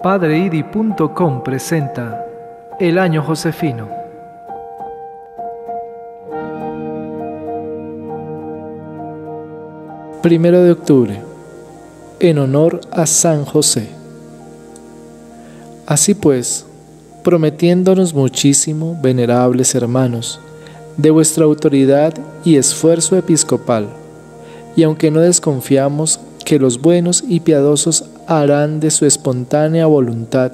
PadreIdi.com presenta El Año Josefino. Primero de octubre, en honor a San José. Así pues, prometiéndonos muchísimo, venerables hermanos, de vuestra autoridad y esfuerzo episcopal, y aunque no desconfiamos que los buenos y piadosos harán de su espontánea voluntad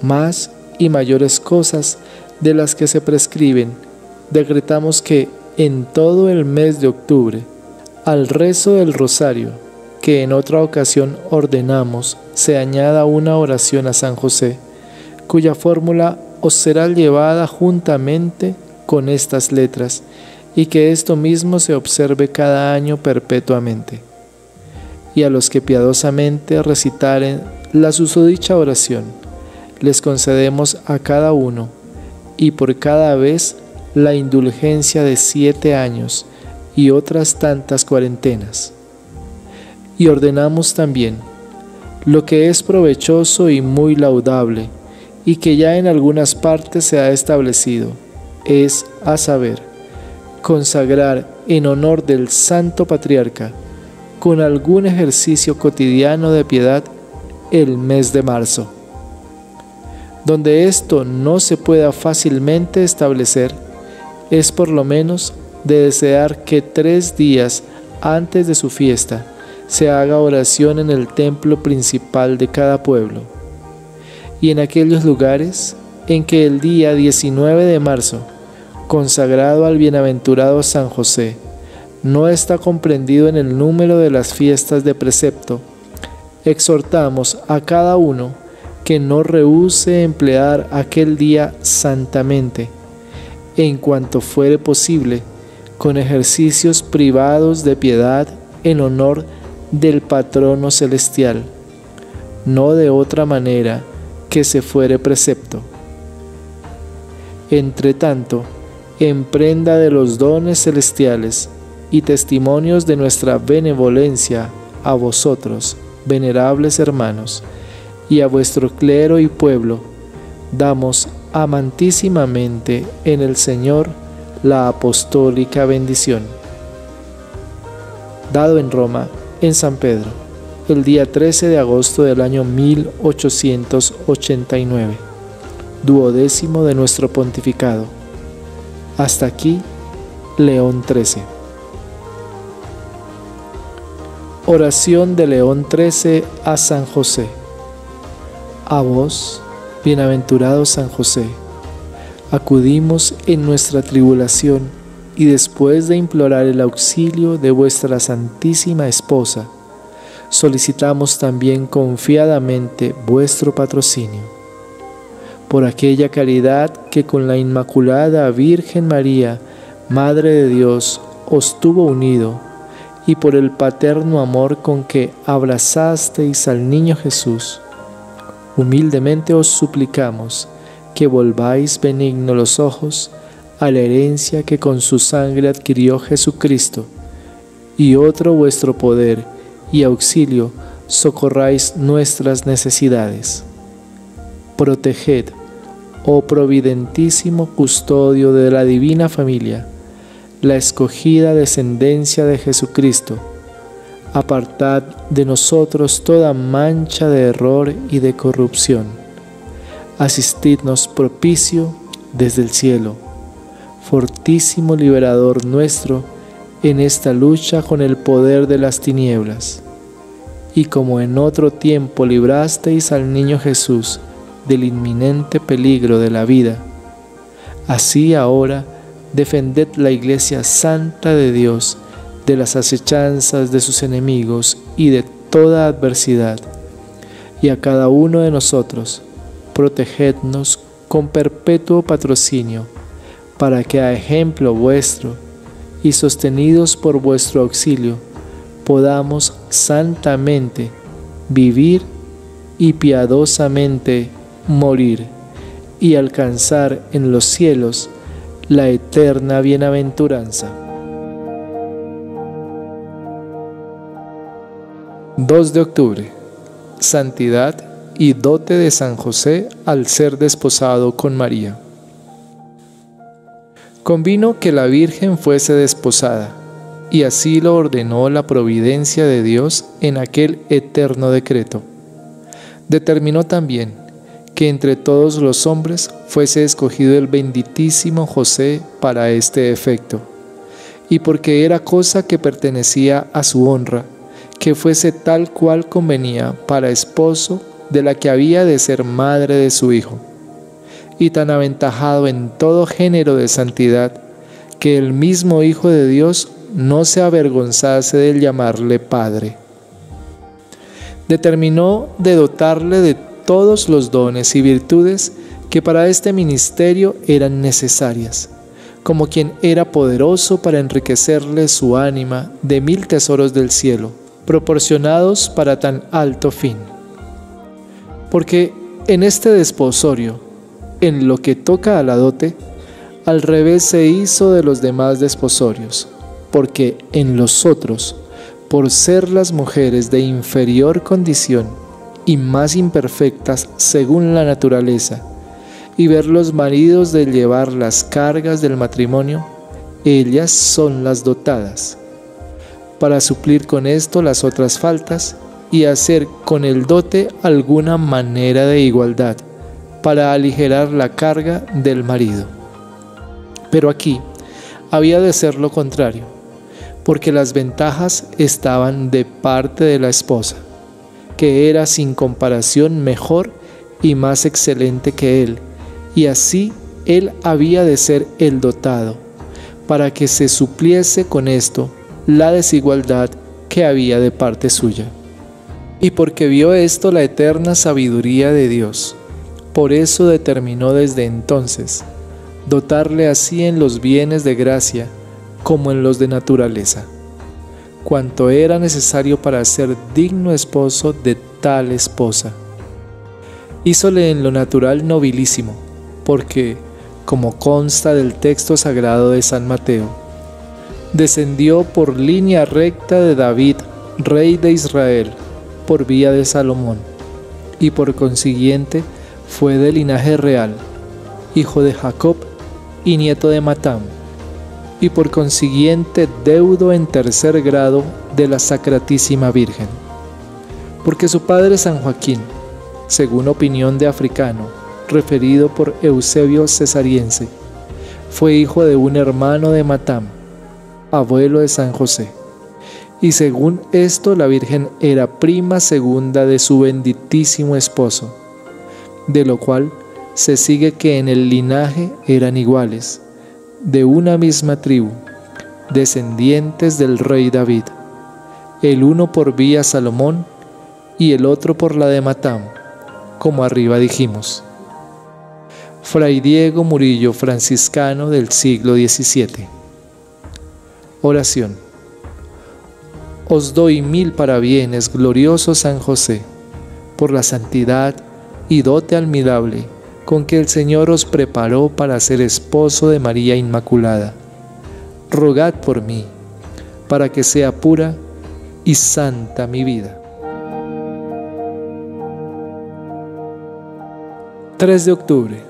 más y mayores cosas de las que se prescriben, decretamos que en todo el mes de octubre, al rezo del rosario, que en otra ocasión ordenamos, se añada una oración a San José, cuya fórmula os será llevada juntamente con estas letras, y que esto mismo se observe cada año perpetuamente. Y a los que piadosamente recitaren la susodicha oración, les concedemos a cada uno, y por cada vez, la indulgencia de 7 años y otras tantas cuarentenas. Y ordenamos también lo que es provechoso y muy laudable, y que ya en algunas partes se ha establecido, es, a saber, consagrar en honor del Santo Patriarca, con algún ejercicio cotidiano de piedad, el mes de marzo. Donde esto no se pueda fácilmente establecer, es por lo menos de desear que 3 días antes de su fiesta se haga oración en el templo principal de cada pueblo, y en aquellos lugares en que el día 19 de marzo, consagrado al bienaventurado San José, no está comprendido en el número de las fiestas de precepto, exhortamos a cada uno que no rehúse emplear aquel día santamente, en cuanto fuere posible, con ejercicios privados de piedad en honor del patrono celestial, no de otra manera que se fuere precepto. Entre tanto, en prenda de los dones celestiales y testimonios de nuestra benevolencia a vosotros, venerables hermanos, y a vuestro clero y pueblo, damos amantísimamente en el Señor la apostólica bendición. Dado en Roma, en San Pedro, el día 13 de agosto del año 1889, 12º de nuestro pontificado. Hasta aquí, León XIII. Oración de León XIII a San José. A vos, bienaventurado San José, acudimos en nuestra tribulación y después de implorar el auxilio de vuestra Santísima Esposa, solicitamos también confiadamente vuestro patrocinio. Por aquella caridad que con la Inmaculada Virgen María, Madre de Dios, os tuvo unido, y por el paterno amor con que abrazasteis al niño Jesús, humildemente os suplicamos que volváis benignos los ojos a la herencia que con su sangre adquirió Jesucristo, y otro vuestro poder y auxilio socorráis nuestras necesidades. Proteged, oh providentísimo custodio de la divina familia, la escogida descendencia de Jesucristo. Apartad de nosotros toda mancha de error y de corrupción. Asistidnos propicio desde el cielo, fortísimo liberador nuestro en esta lucha con el poder de las tinieblas. Y como en otro tiempo librasteis al niño Jesús del inminente peligro de la vida, así ahora defended la Iglesia Santa de Dios de las acechanzas de sus enemigos y de toda adversidad, y a cada uno de nosotros protegednos con perpetuo patrocinio, para que a ejemplo vuestro y sostenidos por vuestro auxilio podamos santamente vivir y piadosamente morir, y alcanzar en los cielos la eterna bienaventuranza. 2 de octubre, Santidad y dote de San José al ser desposado con María. Convino que la Virgen fuese desposada, y así lo ordenó la providencia de Dios en aquel eterno decreto. Determinó también que entre todos los hombres fuese escogido el benditísimo José para este efecto, y porque era cosa que pertenecía a su honra, que fuese tal cual convenía para esposo de la que había de ser madre de su hijo, y tan aventajado en todo género de santidad, que el mismo Hijo de Dios no se avergonzase de llamarle Padre. Determinó de dotarle de todos los dones y virtudes que para este ministerio eran necesarias, como quien era poderoso para enriquecerle su ánima de 1000 tesoros del cielo, proporcionados para tan alto fin. Porque en este desposorio, en lo que toca a la dote, al revés se hizo de los demás desposorios, porque en los otros, por ser las mujeres de inferior condición y más imperfectas según la naturaleza, y ver los maridos de llevar las cargas del matrimonio, ellas son las dotadas, para suplir con esto las otras faltas y hacer con el dote alguna manera de igualdad, para aligerar la carga del marido. Pero aquí había de ser lo contrario, porque las ventajas estaban de parte de la esposa, que era sin comparación mejor y más excelente que él, y así él había de ser el dotado, para que se supliese con esto la desigualdad que había de parte suya. Y porque vio esto la eterna sabiduría de Dios, por eso determinó desde entonces dotarle así en los bienes de gracia como en los de naturaleza, cuanto era necesario para ser digno esposo de tal esposa. Hízole en lo natural nobilísimo, porque, como consta del texto sagrado de San Mateo, descendió por línea recta de David, rey de Israel, por vía de Salomón, y por consiguiente fue de linaje real, hijo de Jacob y nieto de Matam, y por consiguiente deudo en tercer grado de la Sacratísima Virgen. Porque su padre San Joaquín, según opinión de Africano, referido por Eusebio Cesariense, fue hijo de un hermano de Matam, abuelo de San José, y según esto la Virgen era prima segunda de su benditísimo esposo, de lo cual se sigue que en el linaje eran iguales, de una misma tribu, descendientes del rey David, el uno por vía Salomón y el otro por la de Matam, como arriba dijimos. Fray Diego Murillo, franciscano del siglo XVII. Oración. Os doy 1000 parabienes, glorioso San José, por la santidad y dote admirable con que el Señor os preparó para ser esposo de María Inmaculada. Rogad por mí, para que sea pura y santa mi vida. 3 de octubre.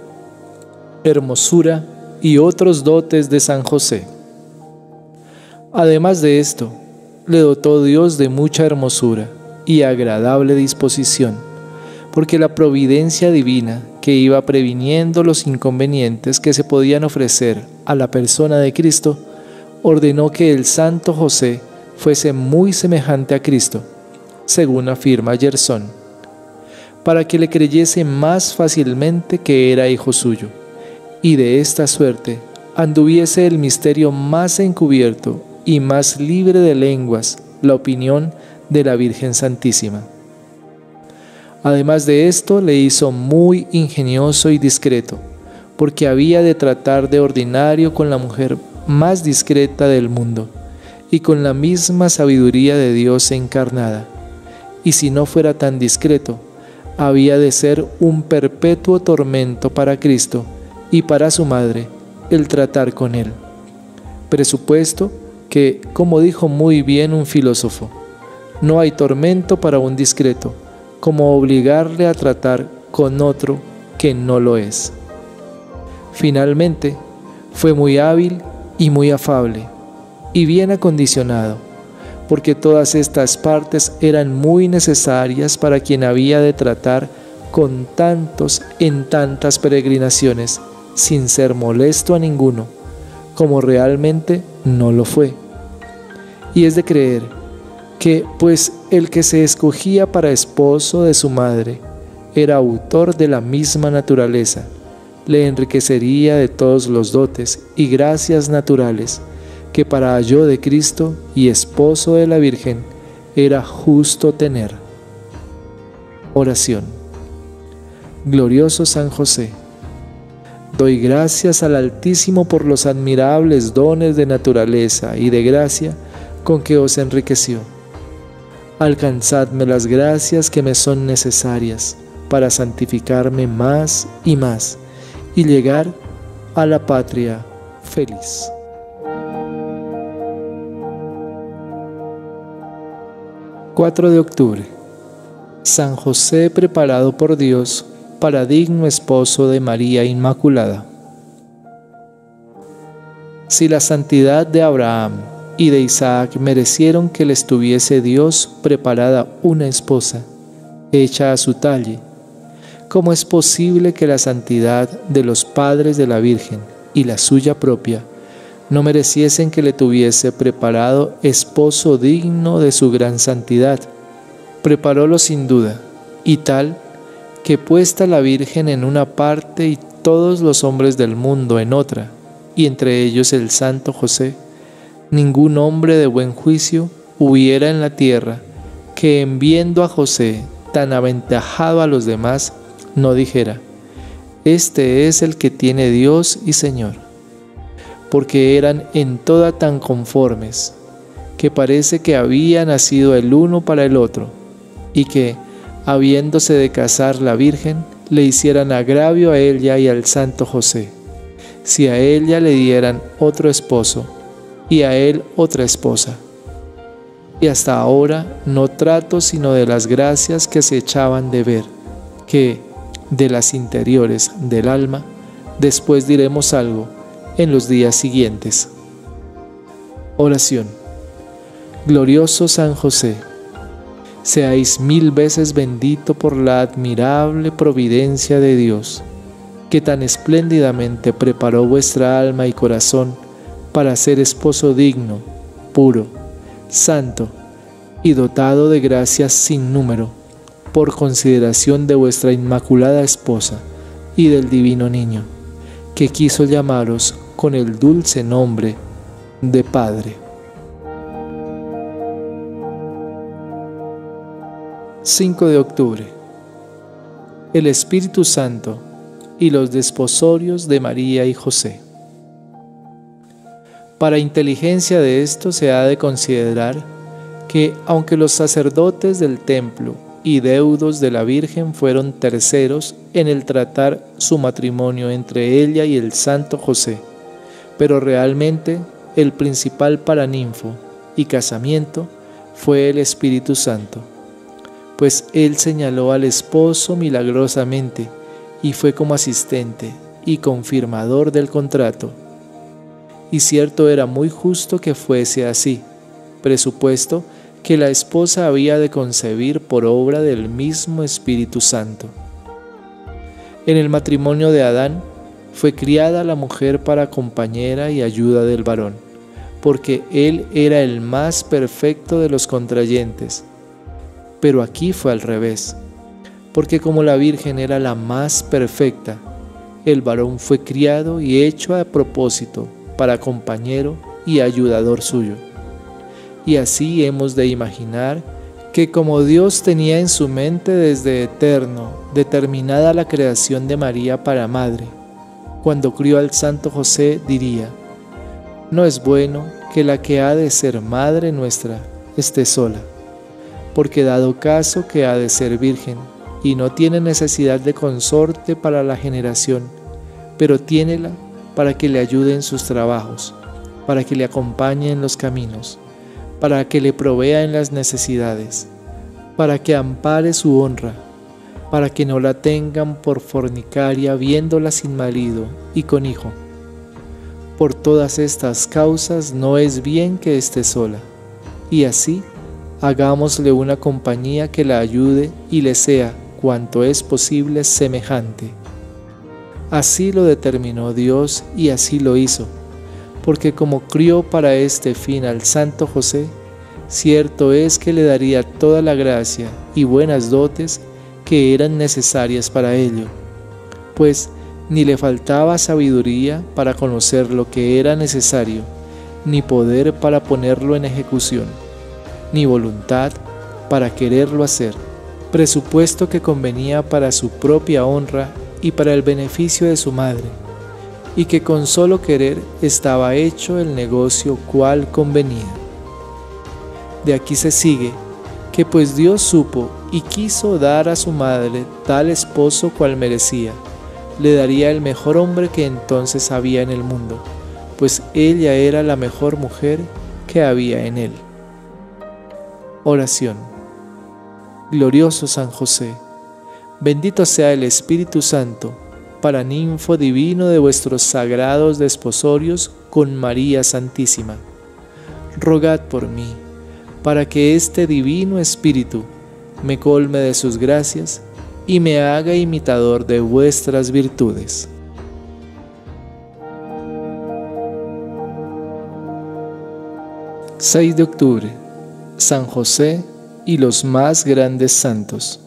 Hermosura y otros dotes de San José. Además de esto, le dotó Dios de mucha hermosura y agradable disposición, porque la providencia divina que iba previniendo los inconvenientes que se podían ofrecer a la persona de Cristo, ordenó que el santo José fuese muy semejante a Cristo, según afirma Gerson, para que le creyese más fácilmente que era hijo suyo, y de esta suerte anduviese el misterio más encubierto y más libre de lenguas la opinión de la Virgen Santísima. Además de esto, le hizo muy ingenioso y discreto, porque había de tratar de ordinario con la mujer más discreta del mundo, y con la misma sabiduría de Dios encarnada. Y si no fuera tan discreto, había de ser un perpetuo tormento para Cristo y para su madre el tratar con él. Presupuesto que, como dijo muy bien un filósofo, no hay tormento para un discreto, como obligarle a tratar con otro que no lo es. Finalmente, fue muy hábil y muy afable, y bien acondicionado, porque todas estas partes eran muy necesarias para quien había de tratar con tantos en tantas peregrinaciones, sin ser molesto a ninguno, como realmente no lo fue. Y es de creer que, pues el que se escogía para esposo de su madre era autor de la misma naturaleza, le enriquecería de todos los dotes y gracias naturales que para ayó de Cristo y esposo de la Virgen era justo tener. Oración. Glorioso San José, doy gracias al Altísimo por los admirables dones de naturaleza y de gracia con que os enriqueció. Alcanzadme las gracias que me son necesarias para santificarme más y llegar a la patria feliz. ...4 de octubre... San José preparado por Dios para digno esposo de María Inmaculada. Si la santidad de Abraham y de Isaac merecieron que les tuviese Dios preparada una esposa, hecha a su talle, ¿cómo es posible que la santidad de los padres de la Virgen y la suya propia no mereciesen que le tuviese preparado esposo digno de su gran santidad? Preparólo sin duda, y tal que puesta la Virgen en una parte y todos los hombres del mundo en otra, y entre ellos el santo José, ningún hombre de buen juicio hubiera en la tierra que, en viendo a José tan aventajado a los demás, no dijera: este es el que tiene Dios y Señor, porque eran en toda tan conformes, que parece que había nacido el uno para el otro, y que, habiéndose de casar la Virgen, le hicieran agravio a ella y al santo José, si a ella le dieran otro esposo, y a él otra esposa. Y hasta ahora no trato sino de las gracias que se echaban de ver, que, de las interiores del alma, después diremos algo en los días siguientes. Oración. Glorioso San José, seáis 1000 veces bendito por la admirable providencia de Dios, que tan espléndidamente preparó vuestra alma y corazón para ser esposo digno, puro, santo y dotado de gracias sin número, por consideración de vuestra inmaculada esposa y del divino niño, que quiso llamaros con el dulce nombre de Padre. 5 de octubre. El Espíritu Santo y los desposorios de María y José. Para inteligencia de esto se ha de considerar que, aunque los sacerdotes del templo y deudos de la Virgen fueron terceros en el tratar su matrimonio entre ella y el santo José, pero realmente el principal paraninfo y casamiento fue el Espíritu Santo, pues él señaló al esposo milagrosamente y fue como asistente y confirmador del contrato. Y cierto era muy justo que fuese así, presupuesto que la esposa había de concebir por obra del mismo Espíritu Santo. En el matrimonio de Adán fue criada la mujer para compañera y ayuda del varón, porque él era el más perfecto de los contrayentes. Pero aquí fue al revés, porque como la Virgen era la más perfecta, el varón fue criado y hecho a propósito para compañero y ayudador suyo. Y así hemos de imaginar que, como Dios tenía en su mente desde eterno determinada la creación de María para madre, cuando crió al santo José diría: no es bueno que la que ha de ser madre nuestra esté sola, porque dado caso que ha de ser virgen y no tiene necesidad de consorte para la generación, pero tiénela para que le ayude en sus trabajos, para que le acompañe en los caminos, para que le provea en las necesidades, para que ampare su honra, para que no la tengan por fornicaria viéndola sin marido y con hijo. Por todas estas causas no es bien que esté sola, y así hagámosle una compañía que la ayude y le sea, cuanto es posible, semejante. Así lo determinó Dios y así lo hizo, porque como crió para este fin al santo José, cierto es que le daría toda la gracia y buenas dotes que eran necesarias para ello, pues ni le faltaba sabiduría para conocer lo que era necesario, ni poder para ponerlo en ejecución, ni voluntad para quererlo hacer, presupuesto que convenía para su propia honra y para el beneficio de su madre, y que con solo querer estaba hecho el negocio cual convenía. De aquí se sigue que pues Dios supo y quiso dar a su madre tal esposo cual merecía, le daría el mejor hombre que entonces había en el mundo, pues ella era la mejor mujer que había en él. Oración. Glorioso San José, bendito sea el Espíritu Santo, paraninfo divino de vuestros sagrados desposorios con María Santísima. Rogad por mí, para que este divino Espíritu me colme de sus gracias y me haga imitador de vuestras virtudes. (6 de octubre) San José y los más grandes santos.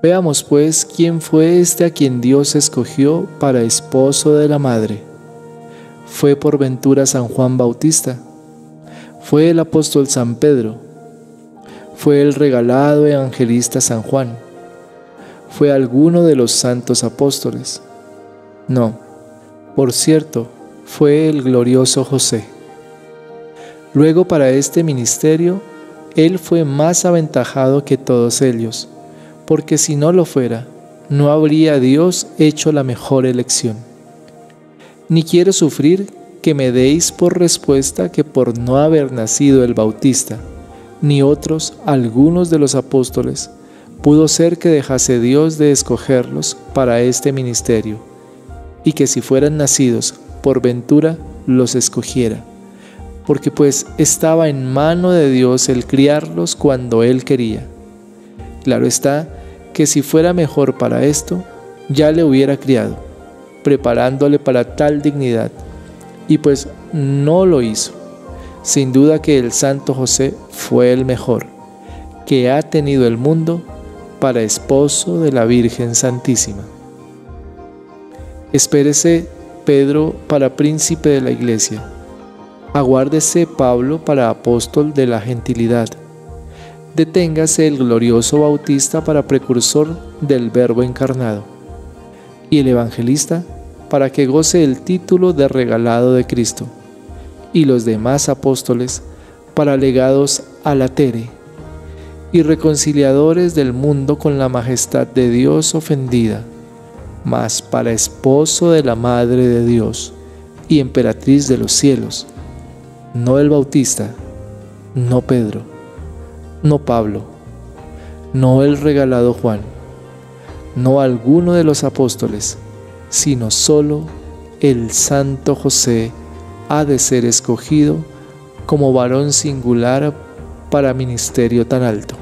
Veamos pues quién fue este a quien Dios escogió para esposo de la Madre. ¿Fue por ventura San Juan Bautista? ¿Fue el apóstol San Pedro? ¿Fue el regalado evangelista San Juan? ¿Fue alguno de los santos apóstoles? No, por cierto, fue el glorioso José. Luego para este ministerio, él fue más aventajado que todos ellos, porque si no lo fuera, no habría Dios hecho la mejor elección. Ni quiero sufrir que me deis por respuesta que por no haber nacido el Bautista, ni otros algunos de los apóstoles, pudo ser que dejase Dios de escogerlos para este ministerio, y que si fueran nacidos por ventura los escogiera, porque pues estaba en mano de Dios el criarlos cuando Él quería. Claro está que si fuera mejor para esto, ya le hubiera criado, preparándole para tal dignidad, y pues no lo hizo. Sin duda que el santo José fue el mejor que ha tenido el mundo para esposo de la Virgen Santísima. Espérese Pedro para príncipe de la Iglesia. Aguárdese Pablo para apóstol de la gentilidad. Deténgase el glorioso Bautista para precursor del Verbo encarnado. Y el evangelista para que goce el título de regalado de Cristo. Y los demás apóstoles para legados a la Tere y reconciliadores del mundo con la majestad de Dios ofendida, mas para esposo de la Madre de Dios y emperatriz de los cielos, no el Bautista, no Pedro, no Pablo, no el regalado Juan, no alguno de los apóstoles, sino solo el santo José ha de ser escogido como varón singular para ministerio tan alto.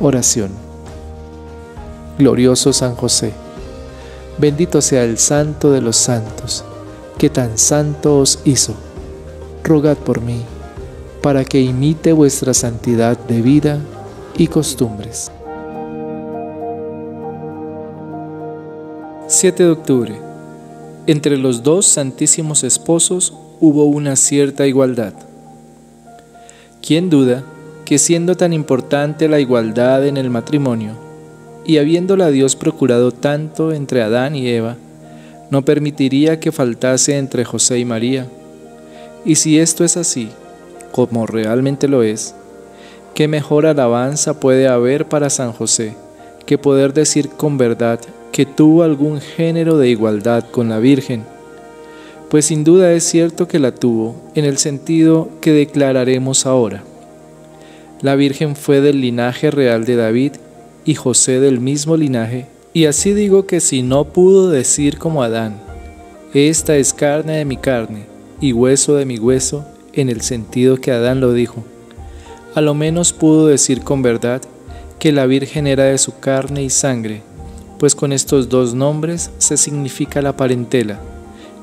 Oración. Glorioso San José, bendito sea el santo de los santos, que tan santo os hizo. Rogad por mí, para que imite vuestra santidad de vida y costumbres. 7 de octubre. Entre los dos santísimos esposos hubo una cierta igualdad. ¿Quién duda que siendo tan importante la igualdad en el matrimonio, y habiéndola Dios procurado tanto entre Adán y Eva, no permitiría que faltase entre José y María? Y si esto es así, como realmente lo es, ¿qué mejor alabanza puede haber para San José que poder decir con verdad que tuvo algún género de igualdad con la Virgen? Pues sin duda es cierto que la tuvo, en el sentido que declararemos ahora. La Virgen fue del linaje real de David y José del mismo linaje, y así digo que si no pudo decir como Adán, esta es carne de mi carne y hueso de mi hueso, en el sentido que Adán lo dijo, a lo menos pudo decir con verdad que la Virgen era de su carne y sangre, pues con estos dos nombres se significa la parentela,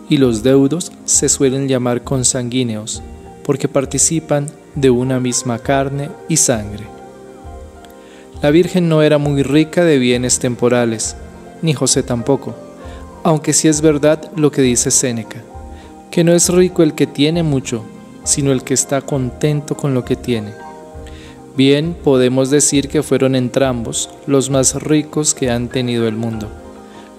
y los deudos se suelen llamar consanguíneos, porque participan de una misma carne y sangre. La Virgen no era muy rica de bienes temporales, ni José tampoco, aunque sí es verdad lo que dice Séneca, que no es rico el que tiene mucho, sino el que está contento con lo que tiene. Bien podemos decir que fueron entrambos los más ricos que han tenido el mundo,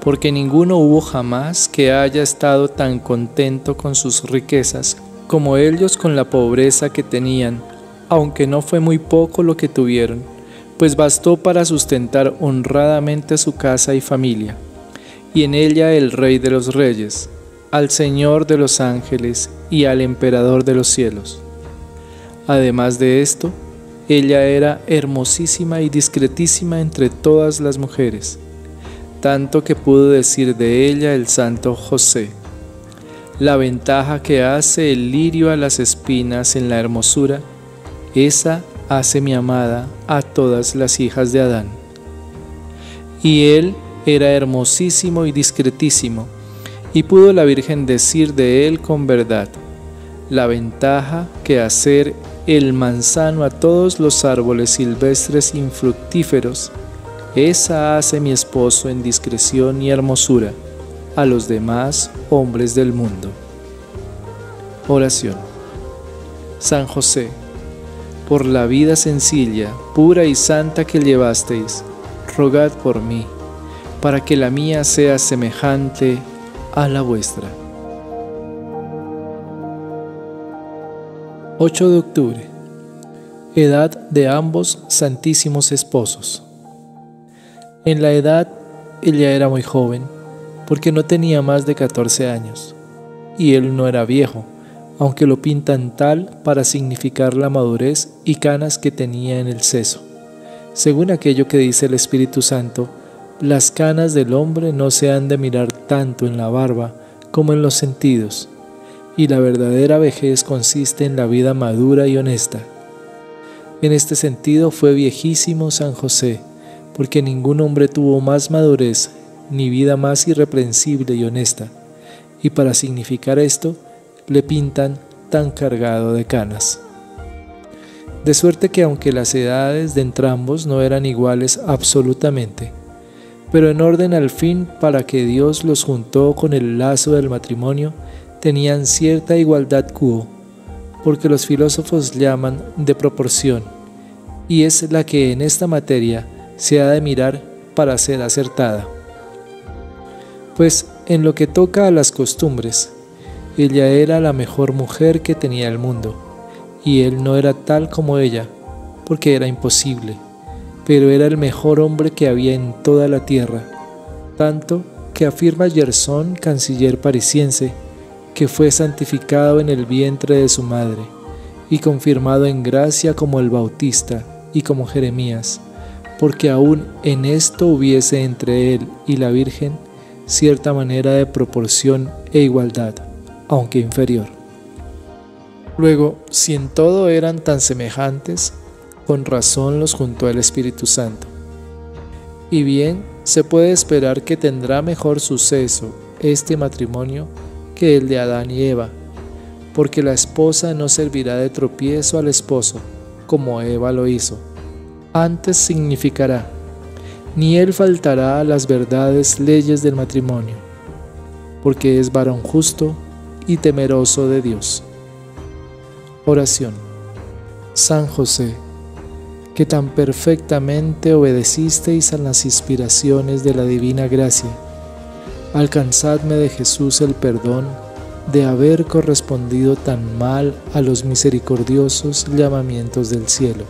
porque ninguno hubo jamás que haya estado tan contento con sus riquezas como ellos con la pobreza que tenían, aunque no fue muy poco lo que tuvieron, pues bastó para sustentar honradamente su casa y familia, y en ella el Rey de los Reyes, al Señor de los ángeles y al Emperador de los cielos. Además de esto, ella era hermosísima y discretísima entre todas las mujeres, tanto que pudo decir de ella el santo José: la ventaja que hace el lirio a las espinas en la hermosura, esa hace mi amada a todas las hijas de Adán. Y él era hermosísimo y discretísimo, y pudo la Virgen decir de él con verdad: la ventaja que hacer el manzano a todos los árboles silvestres infructíferos, esa hace mi esposo en discreción y hermosura a los demás hombres del mundo. Oración. San José, por la vida sencilla, pura y santa que llevasteis, rogad por mí, para que la mía sea semejante a la vuestra. 8 de octubre. Edad de ambos santísimos esposos. En la edad ella era muy joven, porque no tenía más de 14 años, y él no era viejo, aunque lo pintan tal para significar la madurez y canas que tenía en el seso. Según aquello que dice el Espíritu Santo, las canas del hombre no se han de mirar tanto en la barba como en los sentidos, y la verdadera vejez consiste en la vida madura y honesta. En este sentido fue viejísimo San José, porque ningún hombre tuvo más madurez ni vida más irreprensible y honesta, y para significar esto le pintan tan cargado de canas. De suerte que aunque las edades de entrambos no eran iguales absolutamente, pero en orden al fin para que Dios los juntó con el lazo del matrimonio, tenían cierta igualdad quo, porque los filósofos llaman de proporción, y es la que en esta materia se ha de mirar para ser acertada. Pues en lo que toca a las costumbres, ella era la mejor mujer que tenía el mundo, y él no era tal como ella, porque era imposible, pero era el mejor hombre que había en toda la tierra, tanto que afirma Gerson, canciller parisiense, que fue santificado en el vientre de su madre, y confirmado en gracia como el Bautista y como Jeremías, porque aún en esto hubiese entre él y la Virgen cierta manera de proporción e igualdad, aunque inferior. Luego, si en todo eran tan semejantes, con razón los juntó el Espíritu Santo. Y bien, se puede esperar que tendrá mejor suceso este matrimonio que el de Adán y Eva, porque la esposa no servirá de tropiezo al esposo, como Eva lo hizo. Antes significará: ni él faltará a las verdades leyes del matrimonio, porque es varón justo y temeroso de Dios. Oración. San José, que tan perfectamente obedecisteis a las inspiraciones de la divina gracia, alcanzadme de Jesús el perdón de haber correspondido tan mal a los misericordiosos llamamientos del cielo,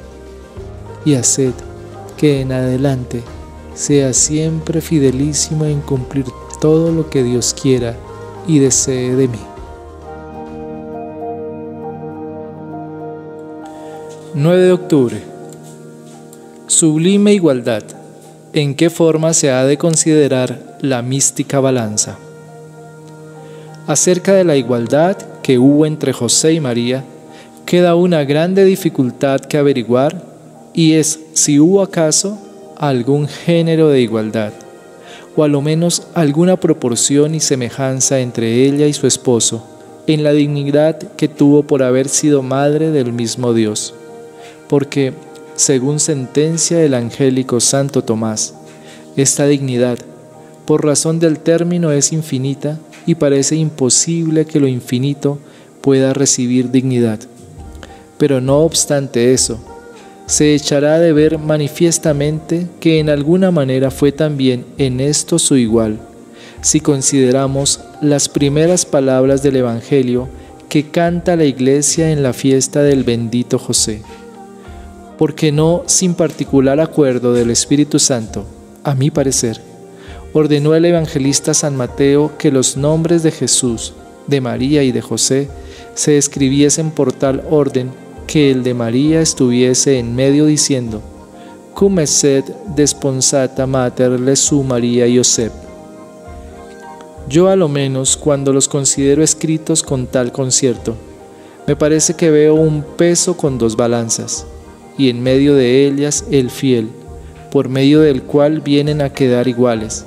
y haced que en adelante sea siempre fidelísimo en cumplir todo lo que Dios quiera y desee de mí. 9 de octubre, Sublime igualdad. ¿En qué forma se ha de considerar la mística balanza? Acerca de la igualdad que hubo entre José y María, queda una grande dificultad que averiguar, y es si hubo acaso algún género de igualdad, o a lo menos alguna proporción y semejanza entre ella y su esposo, en la dignidad que tuvo por haber sido madre del mismo Dios. Porque, según sentencia del angélico Santo Tomás, esta dignidad, por razón del término, es infinita y parece imposible que lo infinito pueda recibir dignidad. Pero no obstante eso, se echará de ver manifiestamente que en alguna manera fue también en esto su igual, si consideramos las primeras palabras del Evangelio que canta la Iglesia en la fiesta del bendito José. Porque no sin particular acuerdo del Espíritu Santo, a mi parecer, ordenó el evangelista San Mateo que los nombres de Jesús, de María y de José se escribiesen por tal orden que el de María estuviese en medio diciendo: Cum esset desponsata mater Jesu María Iosep. Yo a lo menos, cuando los considero escritos con tal concierto, me parece que veo un peso con dos balanzas, y en medio de ellas el fiel, por medio del cual vienen a quedar iguales,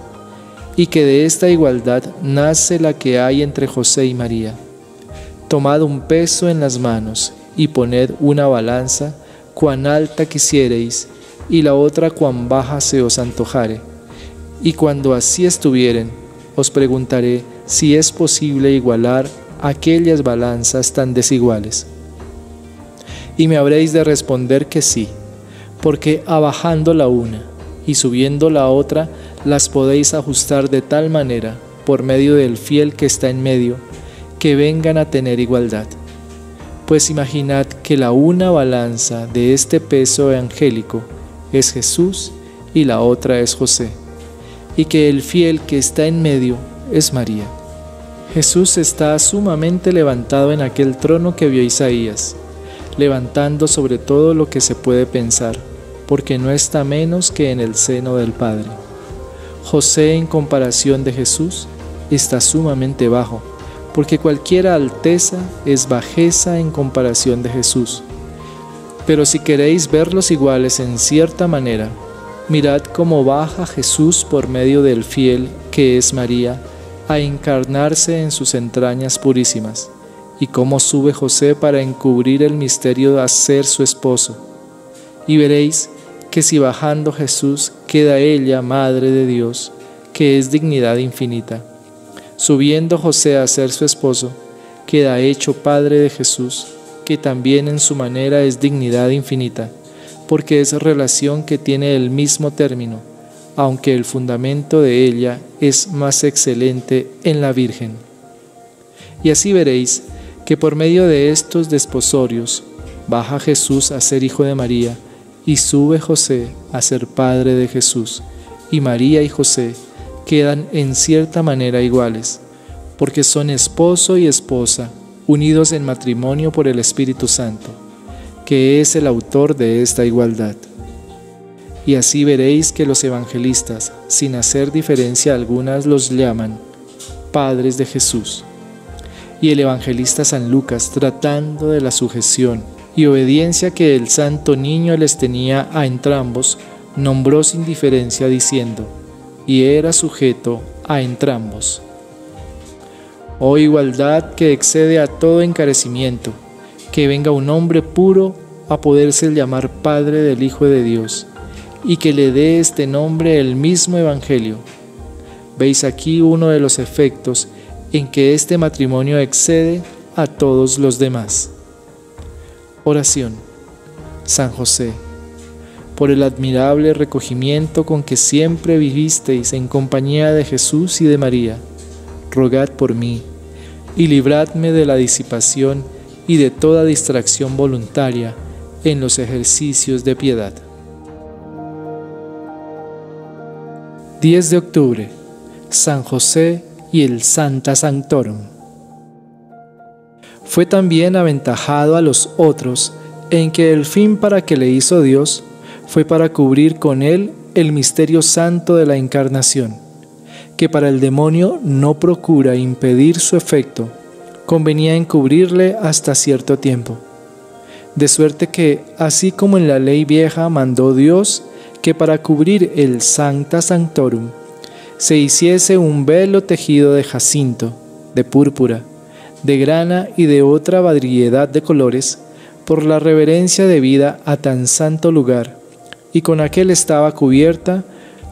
y que de esta igualdad nace la que hay entre José y María. Tomad un peso en las manos, y poned una balanza, cuán alta quisiereis, y la otra cuán baja se os antojare. Y cuando así estuvieren, os preguntaré si es posible igualar aquellas balanzas tan desiguales. Y me habréis de responder que sí, porque abajando la una y subiendo la otra, las podéis ajustar de tal manera, por medio del fiel que está en medio, que vengan a tener igualdad. Pues imaginad que la una balanza de este peso evangélico es Jesús y la otra es José, y que el fiel que está en medio es María. Jesús está sumamente levantado en aquel trono que vio Isaías, levantando sobre todo lo que se puede pensar, porque no está menos que en el seno del Padre. José, en comparación de Jesús, está sumamente bajo, porque cualquier alteza es bajeza en comparación de Jesús. Pero si queréis verlos iguales en cierta manera, mirad cómo baja Jesús por medio del fiel, que es María, a encarnarse en sus entrañas purísimas, y cómo sube José para encubrir el misterio a ser su esposo. Y veréis que si bajando Jesús queda ella madre de Dios, que es dignidad infinita, subiendo José a ser su esposo, queda hecho padre de Jesús, que también en su manera es dignidad infinita, porque es relación que tiene el mismo término, aunque el fundamento de ella es más excelente en la Virgen. Y así veréis que por medio de estos desposorios baja Jesús a ser hijo de María, y sube José a ser padre de Jesús, y María y José quedan en cierta manera iguales, porque son esposo y esposa, unidos en matrimonio por el Espíritu Santo, que es el autor de esta igualdad. Y así veréis que los evangelistas, sin hacer diferencia alguna, los llaman padres de Jesús. Y el evangelista San Lucas, tratando de la sujeción y obediencia que el santo niño les tenía a entrambos, nombró sin diferencia diciendo: y era sujeto a entrambos. Oh igualdad que excede a todo encarecimiento, que venga un hombre puro a poderse llamar Padre del Hijo de Dios, y que le dé este nombre el mismo Evangelio. Veis aquí uno de los efectos en que este matrimonio excede a todos los demás. Oración. San José, por el admirable recogimiento con que siempre vivisteis en compañía de Jesús y de María, rogad por mí, y libradme de la disipación y de toda distracción voluntaria en los ejercicios de piedad. 10 de octubre, San José y el Sancta Sanctorum. Fue también aventajado a los otros en que el fin para que le hizo Dios fue para cubrir con él el misterio santo de la encarnación, que para el demonio no procura impedir su efecto, convenía encubrirle hasta cierto tiempo. De suerte que, así como en la ley vieja mandó Dios que para cubrir el Sancta Sanctorum se hiciese un velo tejido de jacinto, de púrpura, de grana y de otra variedad de colores, por la reverencia debida a tan santo lugar, y con aquel estaba cubierta,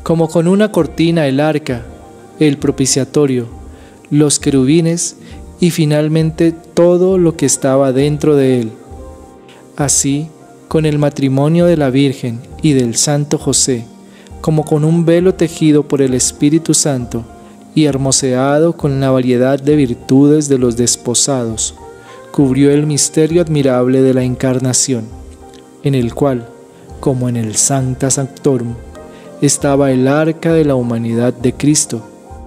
como con una cortina, el arca, el propiciatorio, los querubines y finalmente todo lo que estaba dentro de él. Así, con el matrimonio de la Virgen y del Santo José, como con un velo tejido por el Espíritu Santo y hermoseado con la variedad de virtudes de los desposados, cubrió el misterio admirable de la Encarnación, en el cual, como en el Sancta Sanctorum, estaba el arca de la humanidad de Cristo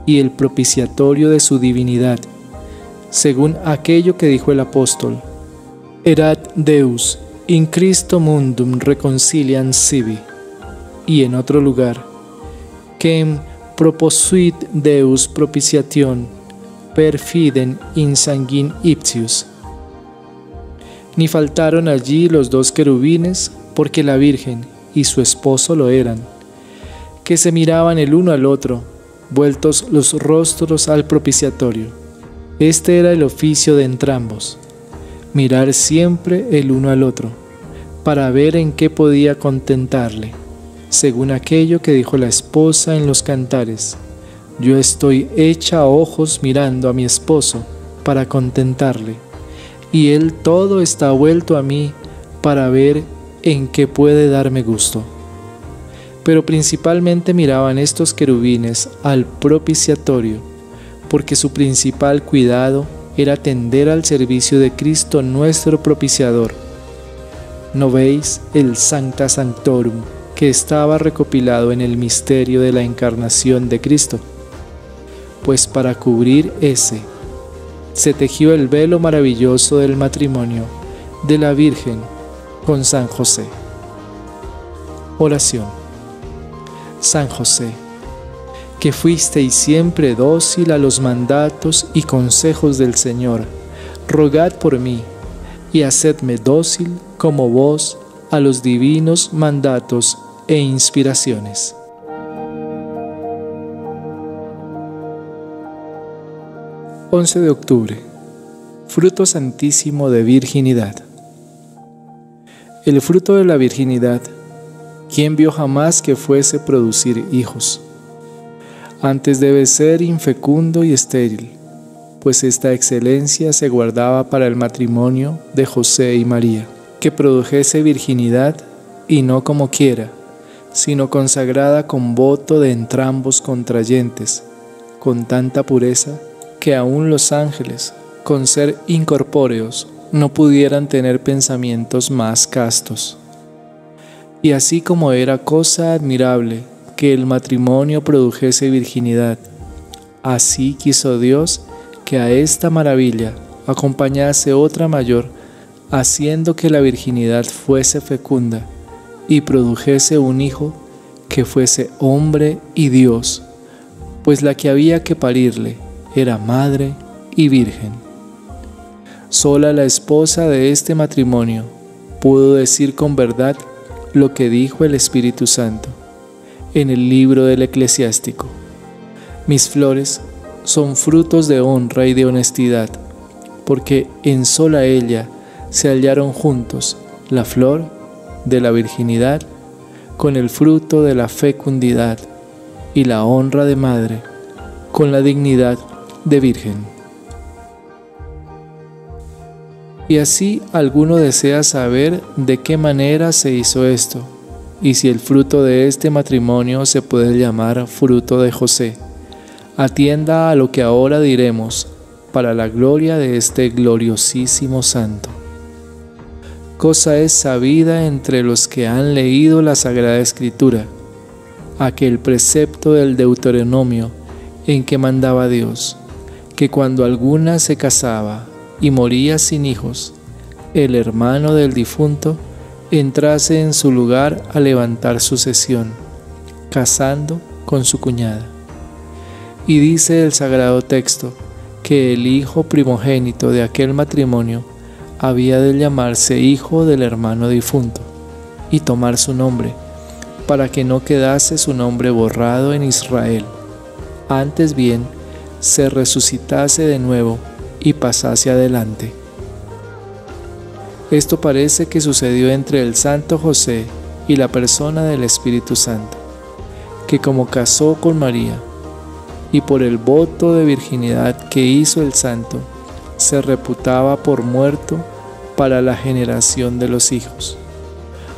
y el propiciatorio de su divinidad, según aquello que dijo el apóstol: Erat Deus in Christo mundum reconcilian sibi, y en otro lugar: Quem proposuit Deus propitiation per fidem in sanguine ipsius. Ni faltaron allí los dos querubines, porque la Virgen y su esposo lo eran, que se miraban el uno al otro, vueltos los rostros al propiciatorio. Este era el oficio de entrambos: mirar siempre el uno al otro, para ver en qué podía contentarle, según aquello que dijo la esposa en los cantares: yo estoy hecha ojos mirando a mi esposo para contentarle, y él todo está vuelto a mí para ver en qué puede darme gusto. Pero principalmente miraban estos querubines al propiciatorio, porque su principal cuidado era tender al servicio de Cristo nuestro propiciador. ¿No veis el Sancta Sanctorum que estaba recopilado en el misterio de la encarnación de Cristo? Pues para cubrir ese se tejió el velo maravilloso del matrimonio de la Virgen con San José. Oración. San José, que fuisteis siempre dócil a los mandatos y consejos del Señor, rogad por mí y hacedme dócil como vos a los divinos mandatos e inspiraciones. (11 de octubre) Fruto santísimo de virginidad. El fruto de la virginidad, ¿quién vio jamás que fuese producir hijos? Antes debe ser infecundo y estéril, pues esta excelencia se guardaba para el matrimonio de José y María, que produjese virginidad, y no como quiera, sino consagrada con voto de entrambos contrayentes, con tanta pureza que aun los ángeles, con ser incorpóreos, no pudieran tener pensamientos más castos. Y así como era cosa admirable que el matrimonio produjese virginidad, así quiso Dios que a esta maravilla acompañase otra mayor, haciendo que la virginidad fuese fecunda y produjese un hijo que fuese hombre y Dios, pues la que había que parirle era madre y virgen. Sola la esposa de este matrimonio pudo decir con verdad lo que dijo el Espíritu Santo en el libro del Eclesiástico: mis flores son frutos de honra y de honestidad, porque en sola ella se hallaron juntos la flor de la virginidad con el fruto de la fecundidad y la honra de madre con la dignidad de virgen. Y así alguno desea saber de qué manera se hizo esto, y si el fruto de este matrimonio se puede llamar fruto de José. Atienda a lo que ahora diremos, para la gloria de este gloriosísimo santo. Cosa es sabida entre los que han leído la Sagrada Escritura, aquel precepto del Deuteronomio en que mandaba Dios, que cuando alguna se casaba y moría sin hijos, el hermano del difunto entrase en su lugar a levantar sucesión, casando con su cuñada. Y dice el sagrado texto que el hijo primogénito de aquel matrimonio había de llamarse hijo del hermano difunto y tomar su nombre, para que no quedase su nombre borrado en Israel, antes bien se resucitase de nuevo y pasase adelante. Esto parece que sucedió entre el santo José y la persona del Espíritu Santo, que como casó con María, y por el voto de virginidad que hizo el santo, se reputaba por muerto para la generación de los hijos,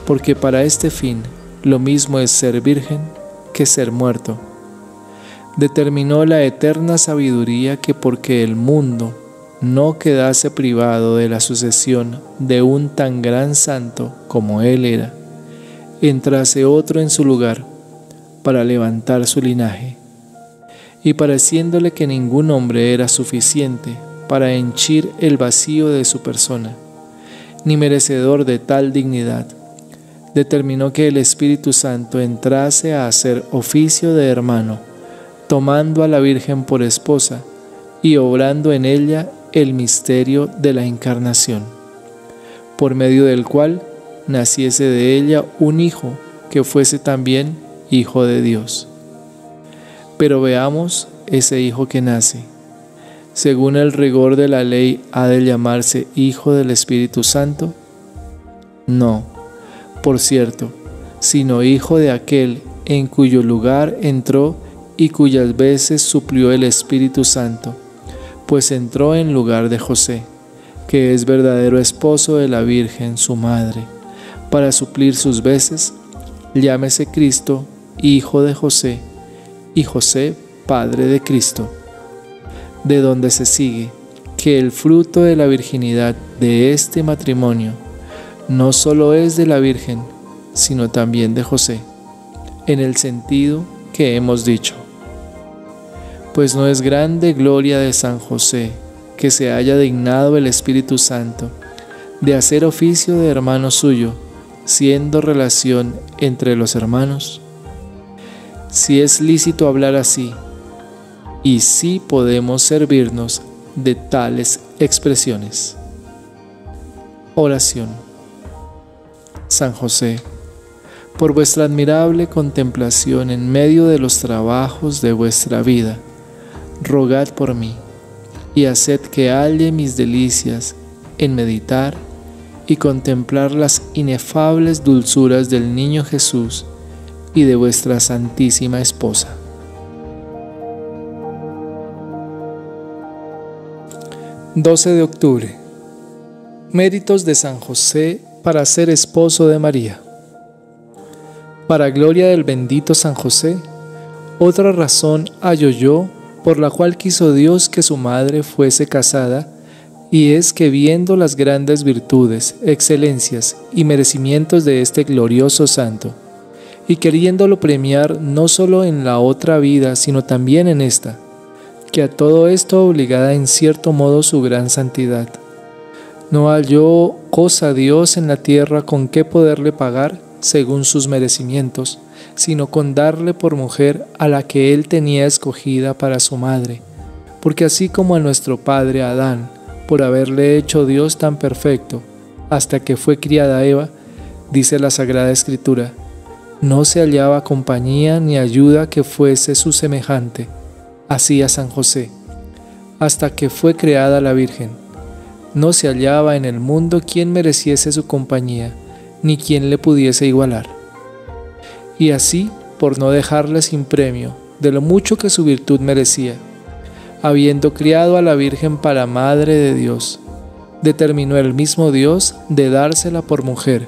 porque para este fin lo mismo es ser virgen que ser muerto. Determinó la eterna sabiduría que porque el mundo no quedase privado de la sucesión de un tan gran santo como él era, entrase otro en su lugar para levantar su linaje. Y pareciéndole que ningún hombre era suficiente para henchir el vacío de su persona, ni merecedor de tal dignidad, determinó que el Espíritu Santo entrase a hacer oficio de hermano, tomando a la Virgen por esposa y obrando en ella el misterio de la encarnación, por medio del cual naciese de ella un hijo que fuese también hijo de Dios. Pero veamos ese hijo que nace. Según el rigor de la ley, ¿ha de llamarse hijo del Espíritu Santo? No, por cierto, sino hijo de aquel en cuyo lugar entró y cuyas veces suplió el Espíritu Santo, pues entró en lugar de José, que es verdadero esposo de la Virgen, su madre, para suplir sus veces, llámese Cristo, hijo de José, y José, padre de Cristo, de donde se sigue que el fruto de la virginidad de este matrimonio no solo es de la Virgen, sino también de José, en el sentido que hemos dicho. Pues no es grande gloria de San José que se haya dignado el Espíritu Santo de hacer oficio de hermano suyo, siendo relación entre los hermanos. Si es lícito hablar así, y sí podemos servirnos de tales expresiones. Oración. San José, por vuestra admirable contemplación en medio de los trabajos de vuestra vida, rogad por mí, y haced que halle mis delicias en meditar y contemplar las inefables dulzuras del niño Jesús y de vuestra Santísima Esposa. (12 de octubre) Méritos de San José para ser esposo de María. Para gloria del bendito San José, otra razón hallo yo por la cual quiso Dios que su madre fuese casada, y es que viendo las grandes virtudes, excelencias y merecimientos de este glorioso santo, y queriéndolo premiar no solo en la otra vida, sino también en esta, que a todo esto obligada en cierto modo su gran santidad, no halló cosa Dios en la tierra con que poderle pagar según sus merecimientos, sino con darle por mujer a la que él tenía escogida para su madre, porque así como a nuestro padre Adán, por haberle hecho Dios tan perfecto, hasta que fue criada Eva, dice la Sagrada Escritura, no se hallaba compañía ni ayuda que fuese su semejante, así a San José, hasta que fue creada la Virgen. No se hallaba en el mundo quien mereciese su compañía, ni quien le pudiese igualar. Y así, por no dejarle sin premio de lo mucho que su virtud merecía, habiendo criado a la Virgen para Madre de Dios, determinó el mismo Dios de dársela por mujer,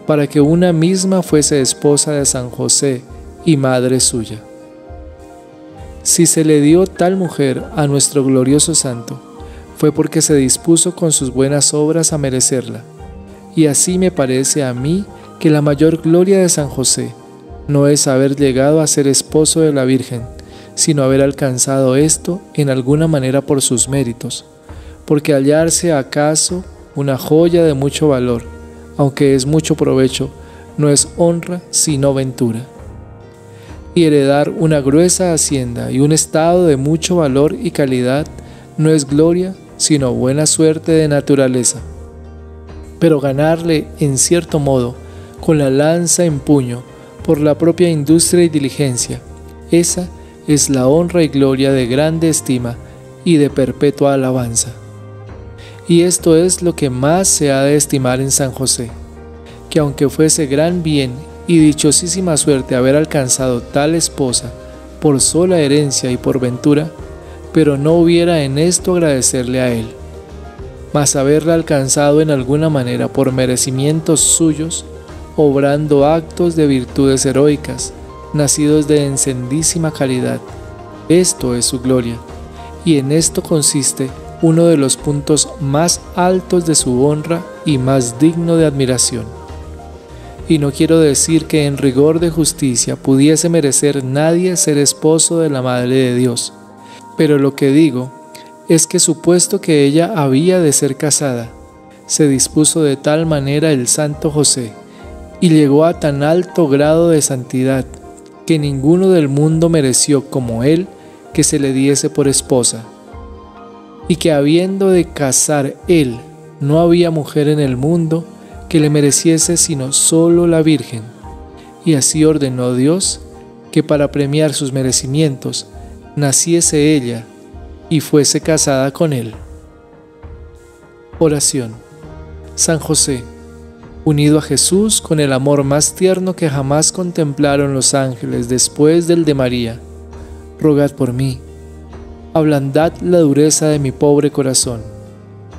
para que una misma fuese esposa de San José y madre suya. Si se le dio tal mujer a nuestro glorioso santo, fue porque se dispuso con sus buenas obras a merecerla, y así me parece a mí que la mayor gloria de San José no es haber llegado a ser esposo de la Virgen, sino haber alcanzado esto en alguna manera por sus méritos, porque hallarse acaso una joya de mucho valor, aunque es mucho provecho, no es honra sino ventura. Y heredar una gruesa hacienda y un estado de mucho valor y calidad no es gloria sino buena suerte de naturaleza. Pero ganarle en cierto modo, con la lanza en puño, por la propia industria y diligencia, esa es la honra y gloria de grande estima y de perpetua alabanza. Y esto es lo que más se ha de estimar en San José, que aunque fuese gran bien y dichosísima suerte haber alcanzado tal esposa por sola herencia y por ventura, pero no hubiera en esto agradecerle a él, mas haberla alcanzado en alguna manera por merecimientos suyos, obrando actos de virtudes heroicas, nacidos de encendísima caridad. Esto es su gloria, y en esto consiste uno de los puntos más altos de su honra y más digno de admiración. Y no quiero decir que en rigor de justicia pudiese merecer nadie ser esposo de la Madre de Dios, pero lo que digo es que supuesto que ella había de ser casada, se dispuso de tal manera el santo José, y llegó a tan alto grado de santidad, que ninguno del mundo mereció como él que se le diese por esposa, y que habiendo de casar él, no había mujer en el mundo que le mereciese sino solo la Virgen, y así ordenó Dios que para premiar sus merecimientos naciese ella y fuese casada con él. Oración. San José, unido a Jesús con el amor más tierno que jamás contemplaron los ángeles después del de María, rogad por mí, ablandad la dureza de mi pobre corazón,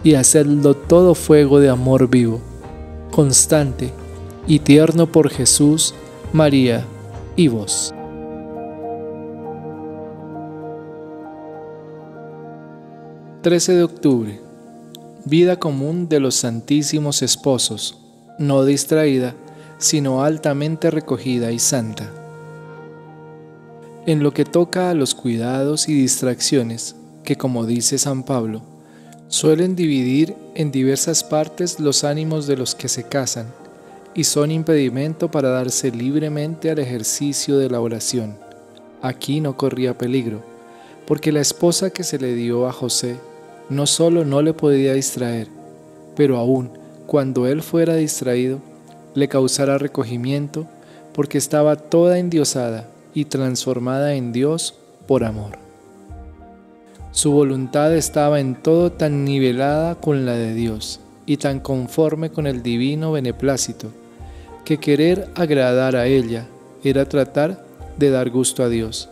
y hacedlo todo fuego de amor vivo, constante y tierno por Jesús, María y vos. (13 de octubre) Vida común de los Santísimos Esposos, no distraída, sino altamente recogida y santa. En lo que toca a los cuidados y distracciones, que como dice San Pablo, suelen dividir en diversas partes los ánimos de los que se casan, y son impedimento para darse libremente al ejercicio de la oración. Aquí no corría peligro, porque la esposa que se le dio a José no solo no le podía distraer, pero aún cuando él fuera distraído, le causara recogimiento, porque estaba toda endiosada y transformada en Dios por amor. Su voluntad estaba en todo tan nivelada con la de Dios y tan conforme con el divino beneplácito, que querer agradar a ella era tratar de dar gusto a Dios,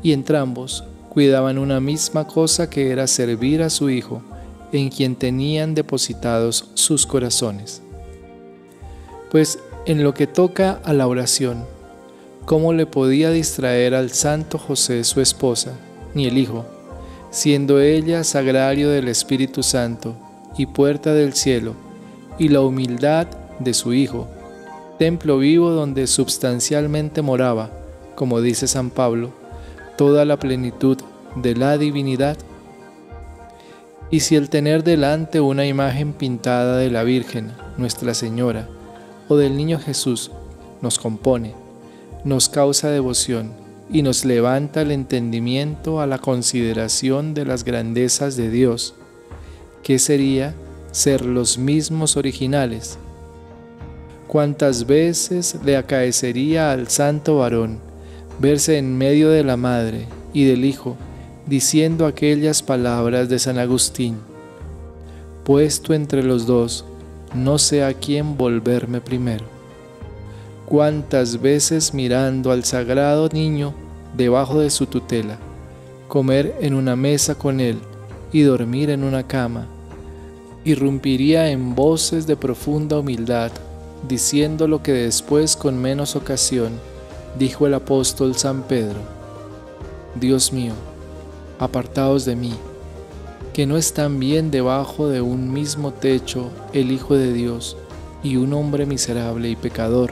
y entrambos cuidaban una misma cosa, que era servir a su Hijo, en quien tenían depositados sus corazones. Pues en lo que toca a la oración, ¿cómo le podía distraer al santo José su esposa, ni el Hijo, siendo ella sagrario del Espíritu Santo y puerta del cielo, y la humildad de su Hijo, templo vivo donde substancialmente moraba, como dice San Pablo, toda la plenitud de la divinidad? Y si el tener delante una imagen pintada de la Virgen, Nuestra Señora, o del Niño Jesús, nos compone, nos causa devoción y nos levanta el entendimiento a la consideración de las grandezas de Dios, ¿qué sería ser los mismos originales? ¿Cuántas veces le acaecería al santo varón verse en medio de la Madre y del Hijo, diciendo aquellas palabras de San Agustín: puesto entre los dos, no sé a quién volverme primero? Cuántas veces mirando al sagrado niño debajo de su tutela, comer en una mesa con él y dormir en una cama, irrumpiría en voces de profunda humildad, diciendo lo que después con menos ocasión dijo el apóstol San Pedro: Dios mío, apartaos de mí, que no están bien debajo de un mismo techo el Hijo de Dios y un hombre miserable y pecador.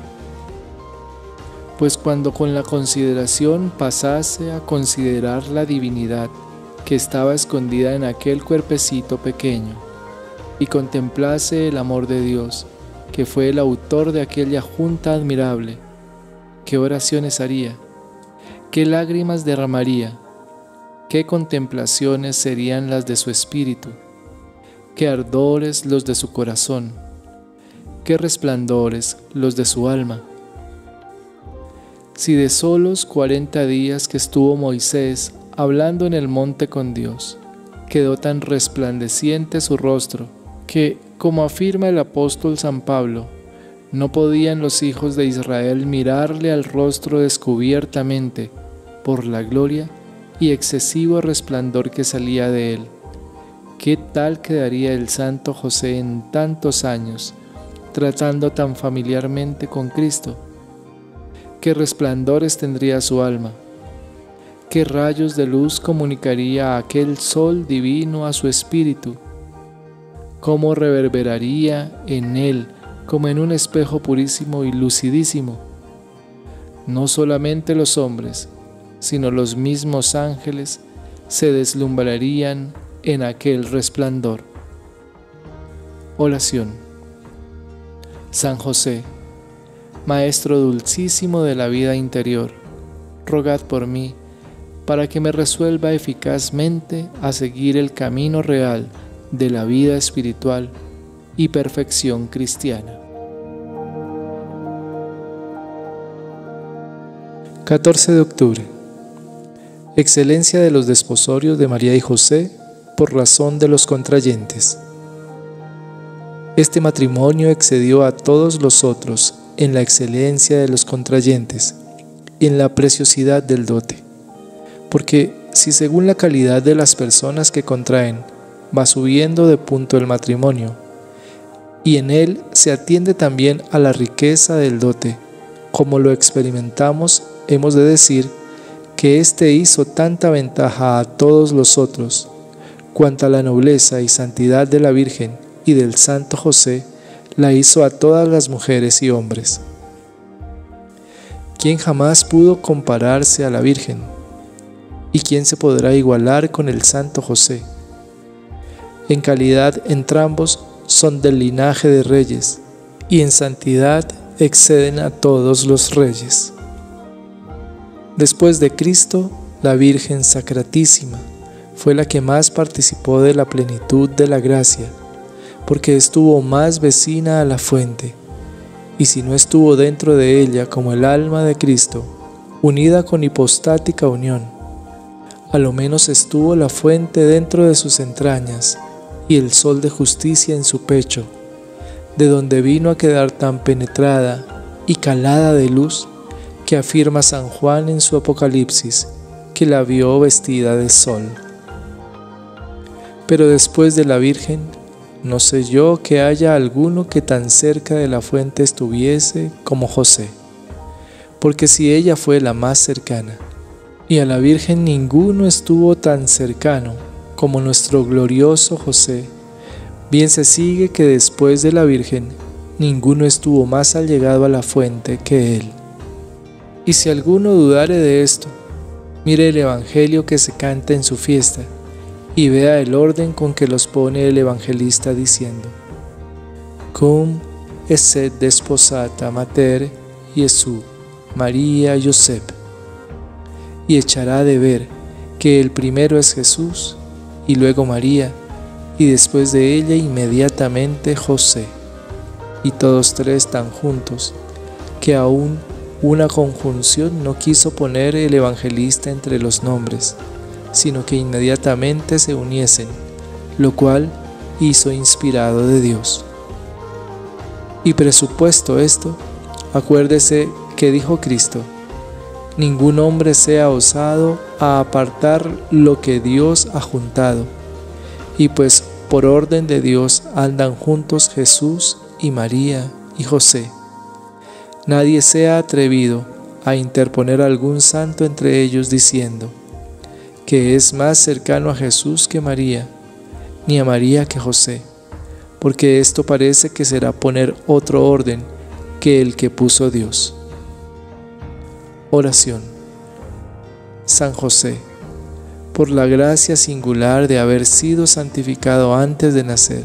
Pues cuando con la consideración pasase a considerar la divinidad que estaba escondida en aquel cuerpecito pequeño, y contemplase el amor de Dios, que fue el autor de aquella junta admirable, qué oraciones haría, qué lágrimas derramaría, qué contemplaciones serían las de su espíritu, qué ardores los de su corazón, qué resplandores los de su alma. Si de solos 40 días que estuvo Moisés hablando en el monte con Dios, quedó tan resplandeciente su rostro, que, como afirma el apóstol San Pablo, no podían los hijos de Israel mirarle al rostro descubiertamente por la gloria y excesivo resplandor que salía de él. ¿Qué tal quedaría el santo José en tantos años, tratando tan familiarmente con Cristo? ¿Qué resplandores tendría su alma? ¿Qué rayos de luz comunicaría aquel sol divino a su espíritu? ¿Cómo reverberaría en él como en un espejo purísimo y lucidísimo? No solamente los hombres, sino los mismos ángeles se deslumbrarían en aquel resplandor. Oración. San José, Maestro dulcísimo de la vida interior, rogad por mí, para que me resuelva eficazmente a seguir el camino real de la vida espiritual y perfección cristiana. 14 de octubre. Excelencia de los desposorios de María y José por razón de los contrayentes. Este matrimonio excedió a todos los otros en la excelencia de los contrayentes y en la preciosidad del dote. Porque si según la calidad de las personas que contraen va subiendo de punto el matrimonio, y en él se atiende también a la riqueza del dote, como lo experimentamos, hemos de decir que éste hizo tanta ventaja a todos los otros, cuanto a la nobleza y santidad de la Virgen y del santo José la hizo a todas las mujeres y hombres. ¿Quién jamás pudo compararse a la Virgen? ¿Y quién se podrá igualar con el santo José? En calidad entrambos son del linaje de reyes, y en santidad exceden a todos los reyes. Después de Cristo, la Virgen Sacratísima fue la que más participó de la plenitud de la gracia, porque estuvo más vecina a la fuente, y si no estuvo dentro de ella como el alma de Cristo, unida con hipostática unión, a lo menos estuvo la fuente dentro de sus entrañas y el sol de justicia en su pecho, de donde vino a quedar tan penetrada y calada de luz que afirma San Juan en su Apocalipsis que la vio vestida de sol. Pero después de la Virgen, no sé yo que haya alguno que tan cerca de la fuente estuviese como José, porque si ella fue la más cercana, y a la Virgen ninguno estuvo tan cercano como nuestro glorioso José, bien se sigue que después de la Virgen ninguno estuvo más allegado a la fuente que él. Y si alguno dudare de esto, mire el Evangelio que se canta en su fiesta, y vea el orden con que los pone el evangelista diciendo: Cum esset desposata mater Jesús, María Josep. Y echará de ver que el primero es Jesús, y luego María, y después de ella inmediatamente José, y todos tres tan juntos, que aún una conjunción no quiso poner el evangelista entre los nombres, sino que inmediatamente se uniesen, lo cual hizo inspirado de Dios. Y presupuesto esto, acuérdese que dijo Cristo: ningún hombre sea osado a apartar lo que Dios ha juntado, y pues por orden de Dios andan juntos Jesús y María y José. Nadie sea atrevido a interponer algún santo entre ellos diciendo que es más cercano a Jesús que María, ni a María que José, porque esto parece que será poner otro orden que el que puso Dios. Oración. San José, por la gracia singular de haber sido santificado antes de nacer,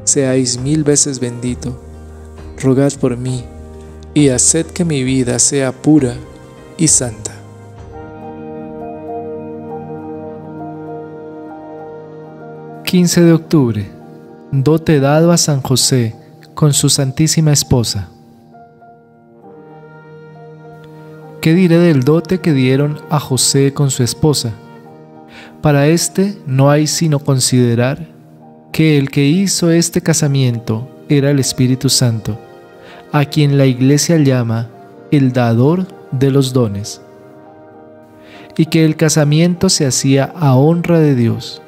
seáis 1000 veces bendito, rogad por mí, y haced que mi vida sea pura y santa. ...15 de octubre... dote dado a San José con su Santísima Esposa. ¿Qué diré del dote que dieron a José con su esposa? Para este no hay sino considerar que el que hizo este casamiento era el Espíritu Santo, a quien la Iglesia llama el dador de los dones, y que el casamiento se hacía a honra de Dios.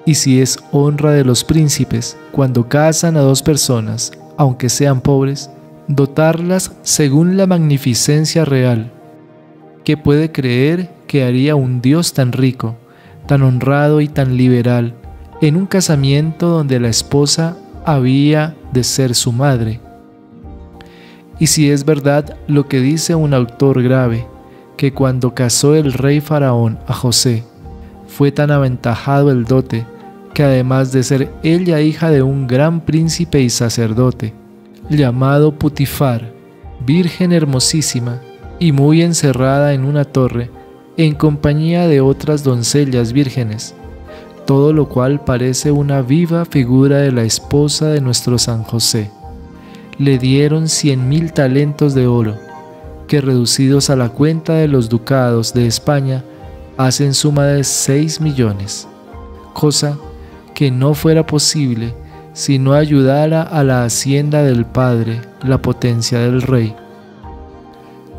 Y si es honra de los príncipes, cuando casan a dos personas, aunque sean pobres, dotarlas según la magnificencia real. ¿Qué puede creer que haría un Dios tan rico, tan honrado y tan liberal, en un casamiento donde la esposa había de ser su madre? Y si es verdad lo que dice un autor grave, que cuando casó el rey Faraón a José, fue tan aventajado el dote, que además de ser ella hija de un gran príncipe y sacerdote, llamado Putifar, virgen hermosísima y muy encerrada en una torre, en compañía de otras doncellas vírgenes, todo lo cual parece una viva figura de la esposa de nuestro San José. Le dieron 100.000 talentos de oro, que reducidos a la cuenta de los ducados de España, hacen suma de 6 millones, cosa que no fuera posible si no ayudara a la hacienda del Padre la potencia del Rey.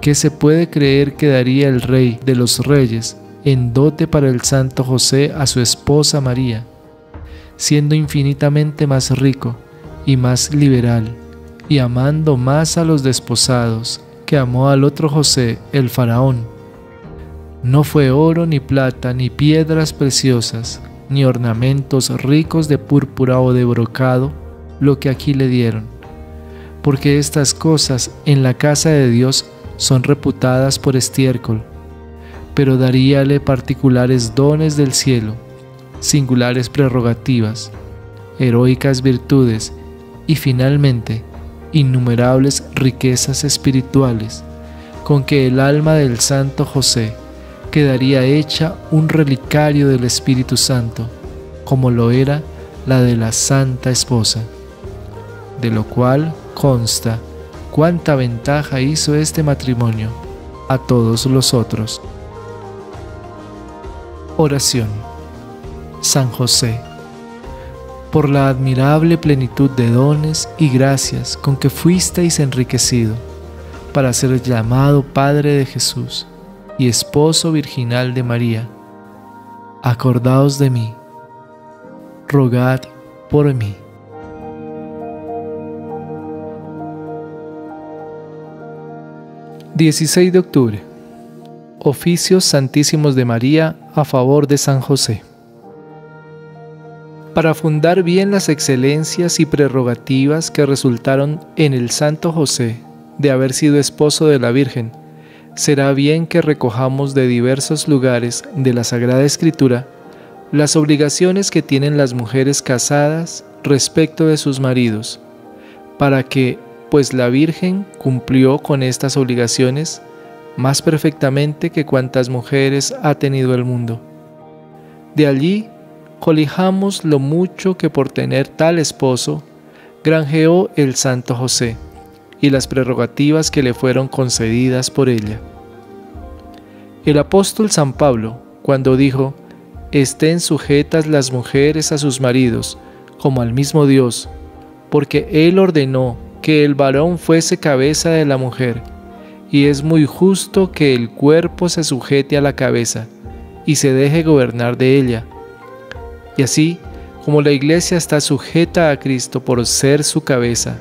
¿Qué se puede creer que daría el Rey de los Reyes en dote para el Santo José a su esposa María, siendo infinitamente más rico y más liberal, y amando más a los desposados que amó al otro José, el Faraón? No fue oro ni plata ni piedras preciosas, ni ornamentos ricos de púrpura o de brocado, lo que aquí le dieron, porque estas cosas en la casa de Dios son reputadas por estiércol, pero daríale particulares dones del cielo, singulares prerrogativas, heroicas virtudes y finalmente innumerables riquezas espirituales, con que el alma del Santo José quedaría hecha un relicario del Espíritu Santo, como lo era la de la Santa Esposa, de lo cual consta cuánta ventaja hizo este matrimonio a todos los otros. Oración. San José, por la admirable plenitud de dones y gracias con que fuisteis enriquecido, para ser llamado Padre de Jesús y esposo virginal de María, acordaos de mí, rogad por mí. ...16 de octubre... Oficios Santísimos de María a favor de San José. Para fundar bien las excelencias y prerrogativas que resultaron en el Santo José de haber sido esposo de la Virgen, será bien que recojamos de diversos lugares de la Sagrada Escritura las obligaciones que tienen las mujeres casadas respecto de sus maridos, para que, pues la Virgen cumplió con estas obligaciones más perfectamente que cuantas mujeres ha tenido el mundo. De allí colijamos lo mucho que por tener tal esposo granjeó el Santo José y las prerrogativas que le fueron concedidas por ella. El apóstol San Pablo, cuando dijo: «Estén sujetas las mujeres a sus maridos, como al mismo Dios, porque Él ordenó que el varón fuese cabeza de la mujer, y es muy justo que el cuerpo se sujete a la cabeza y se deje gobernar de ella. Y así, como la Iglesia está sujeta a Cristo por ser su cabeza,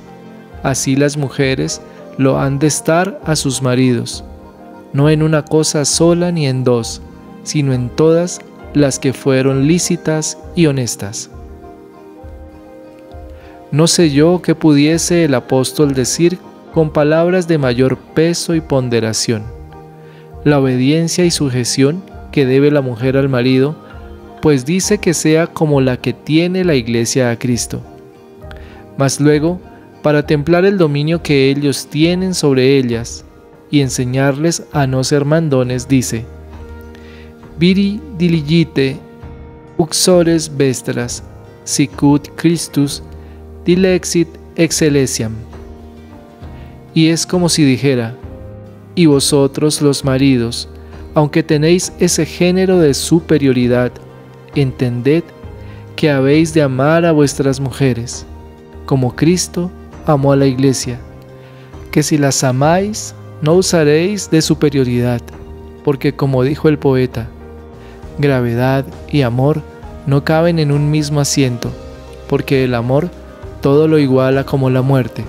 así las mujeres lo han de estar a sus maridos, no en una cosa sola ni en dos, sino en todas las que fueron lícitas y honestas». No sé yo qué pudiese el apóstol decir con palabras de mayor peso y ponderación. La obediencia y sujeción que debe la mujer al marido, pues dice que sea como la que tiene la Iglesia a Cristo. Mas luego, para templar el dominio que ellos tienen sobre ellas y enseñarles a no ser mandones, dice: Viri diligite uxores vestras, sicut Christus dilexit excelesiam. Y es como si dijera: y vosotros los maridos, aunque tenéis ese género de superioridad, entended que habéis de amar a vuestras mujeres, como Cristo amó a la Iglesia, que si las amáis, no usaréis de superioridad, porque como dijo el poeta, gravedad y amor no caben en un mismo asiento, porque el amor todo lo iguala como la muerte.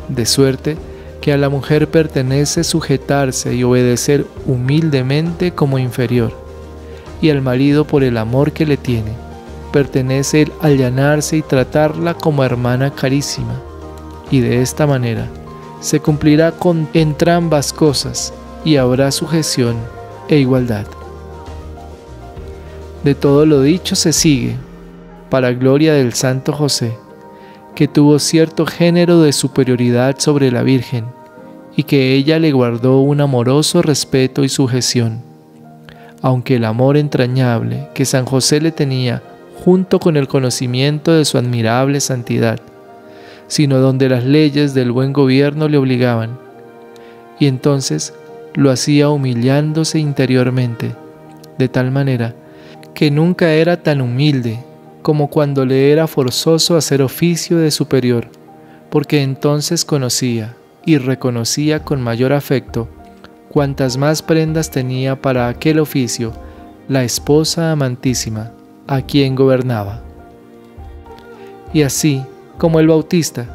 De suerte que a la mujer pertenece sujetarse y obedecer humildemente como inferior, y al marido por el amor que le tiene, pertenece el allanarse y tratarla como hermana carísima, y de esta manera se cumplirá con entrambas cosas y habrá sujeción e igualdad. De todo lo dicho se sigue, para gloria del Santo José, que tuvo cierto género de superioridad sobre la Virgen, y que ella le guardó un amoroso respeto y sujeción, aunque el amor entrañable que San José le tenía junto con el conocimiento de su admirable santidad, sino donde las leyes del buen gobierno le obligaban, y entonces lo hacía humillándose interiormente, de tal manera que nunca era tan humilde como cuando le era forzoso hacer oficio de superior, porque entonces conocía y reconocía con mayor afecto cuantas más prendas tenía para aquel oficio la esposa amantísima a quien gobernaba. Y así como el Bautista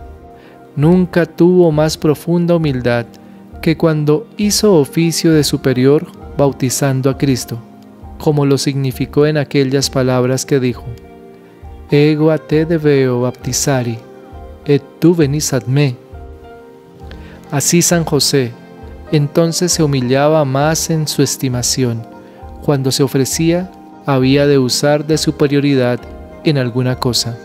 nunca tuvo más profunda humildad que cuando hizo oficio de superior bautizando a Cristo, como lo significó en aquellas palabras que dijo: Ego a te debeo baptizari, et tu venís ad me. Así San José entonces se humillaba más en su estimación. Cuando se ofrecía, había de usar de superioridad en alguna cosa.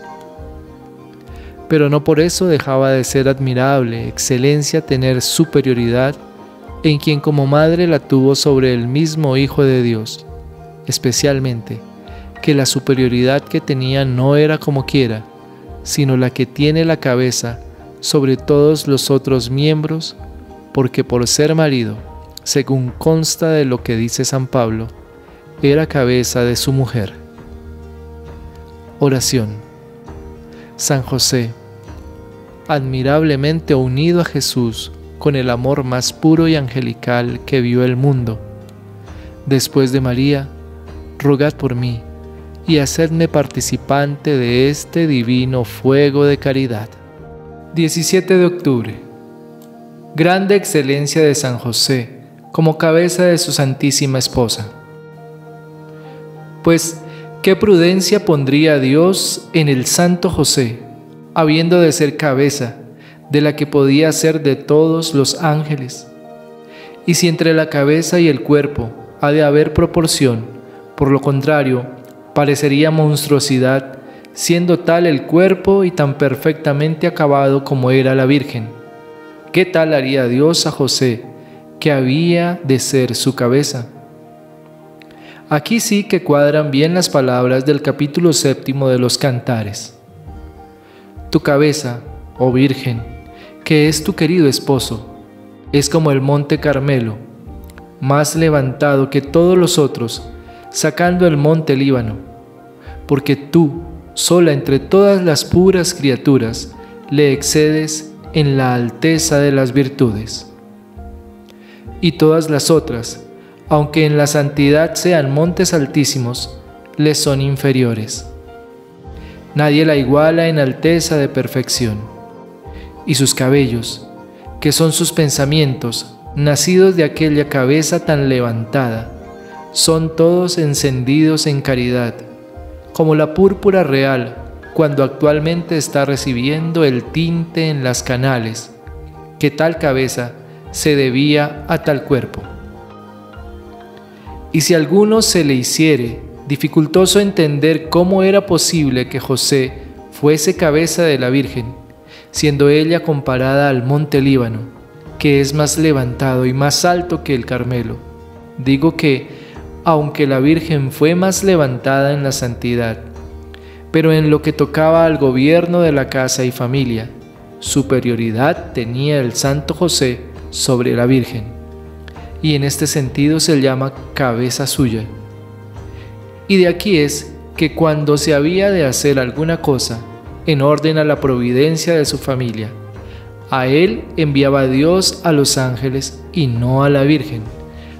Pero no por eso dejaba de ser admirable excelencia tener superioridad en quien como madre la tuvo sobre el mismo Hijo de Dios, especialmente que la superioridad que tenía no era como quiera, sino la que tiene la cabeza sobre todos los otros miembros, porque por ser marido, según consta de lo que dice San Pablo, era cabeza de su mujer. Oración. San José, admirablemente unido a Jesús con el amor más puro y angelical que vio el mundo, después de María, rogad por mí y hacedme participante de este divino fuego de caridad. 17 de octubre. Grande excelencia de San José como cabeza de su Santísima Esposa. Pues, ¿qué prudencia pondría Dios en el Santo José, habiendo de ser cabeza de la que podía ser de todos los ángeles? Y si entre la cabeza y el cuerpo ha de haber proporción, por lo contrario, parecería monstruosidad, siendo tal el cuerpo y tan perfectamente acabado como era la Virgen. ¿Qué tal haría Dios a José, que había de ser su cabeza? Aquí sí que cuadran bien las palabras del capítulo 7 de los Cantares. Tu cabeza, oh Virgen, que es tu querido esposo, es como el monte Carmelo, más levantado que todos los otros, sacando el monte Líbano, porque tú, sola entre todas las puras criaturas, le excedes en la alteza de las virtudes. Y todas las otras, aunque en la santidad sean montes altísimos, le son inferiores. Nadie la iguala en alteza de perfección. Y sus cabellos, que son sus pensamientos, nacidos de aquella cabeza tan levantada, son todos encendidos en caridad, como la púrpura real, cuando actualmente está recibiendo el tinte en las canales, que tal cabeza se debía a tal cuerpo. Y si a alguno se le hiciere dificultoso entender cómo era posible que José fuese cabeza de la Virgen, siendo ella comparada al monte Líbano, que es más levantado y más alto que el Carmelo. Digo que, aunque la Virgen fue más levantada en la santidad, pero en lo que tocaba al gobierno de la casa y familia, superioridad tenía el Santo José sobre la Virgen, y en este sentido se llama cabeza suya. Y de aquí es que cuando se había de hacer alguna cosa, en orden a la providencia de su familia, a él enviaba Dios a los ángeles y no a la Virgen,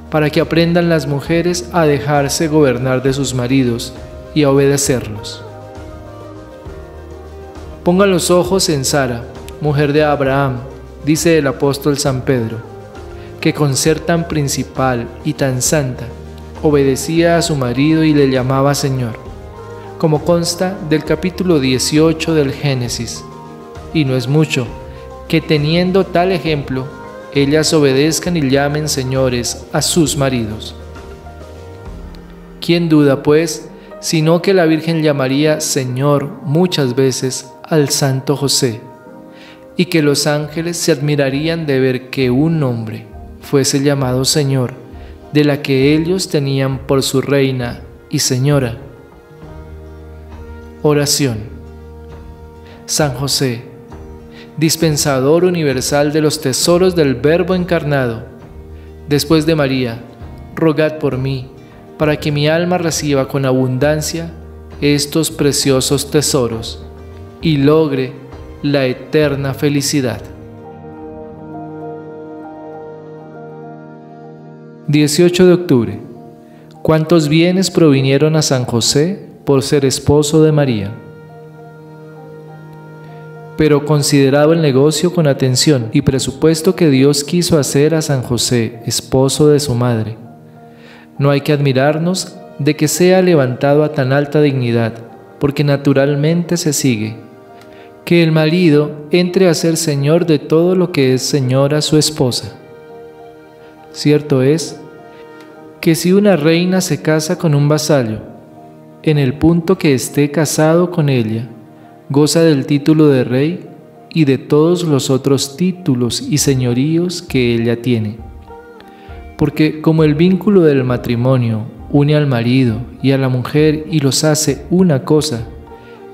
para que aprendan las mujeres a dejarse gobernar de sus maridos y a obedecerlos. Pongan los ojos en Sara, mujer de Abraham, dice el apóstol San Pedro, que con ser tan principal y tan santa, obedecía a su marido y le llamaba Señor, como consta del capítulo 18 del Génesis. Y no es mucho que teniendo tal ejemplo, ellas obedezcan y llamen señores a sus maridos. ¿Quién duda, pues, sino que la Virgen llamaría Señor muchas veces al Santo José, y que los ángeles se admirarían de ver que un hombre fuese llamado Señor, de la que ellos tenían por su reina y señora? Oración. San José, dispensador universal de los tesoros del Verbo encarnado, después de María, rogad por mí, para que mi alma reciba con abundancia estos preciosos tesoros y logre la eterna felicidad. 18 de octubre. ¿Cuántos bienes provinieron a San José por ser esposo de María? Pero considerado el negocio con atención y presupuesto que Dios quiso hacer a San José, esposo de su madre, no hay que admirarnos de que sea levantado a tan alta dignidad, porque naturalmente se sigue que el marido entre a ser señor de todo lo que es señora su esposa. Cierto es que si una reina se casa con un vasallo, en el punto que esté casado con ella, goza del título de rey y de todos los otros títulos y señoríos que ella tiene. Porque como el vínculo del matrimonio une al marido y a la mujer y los hace una cosa,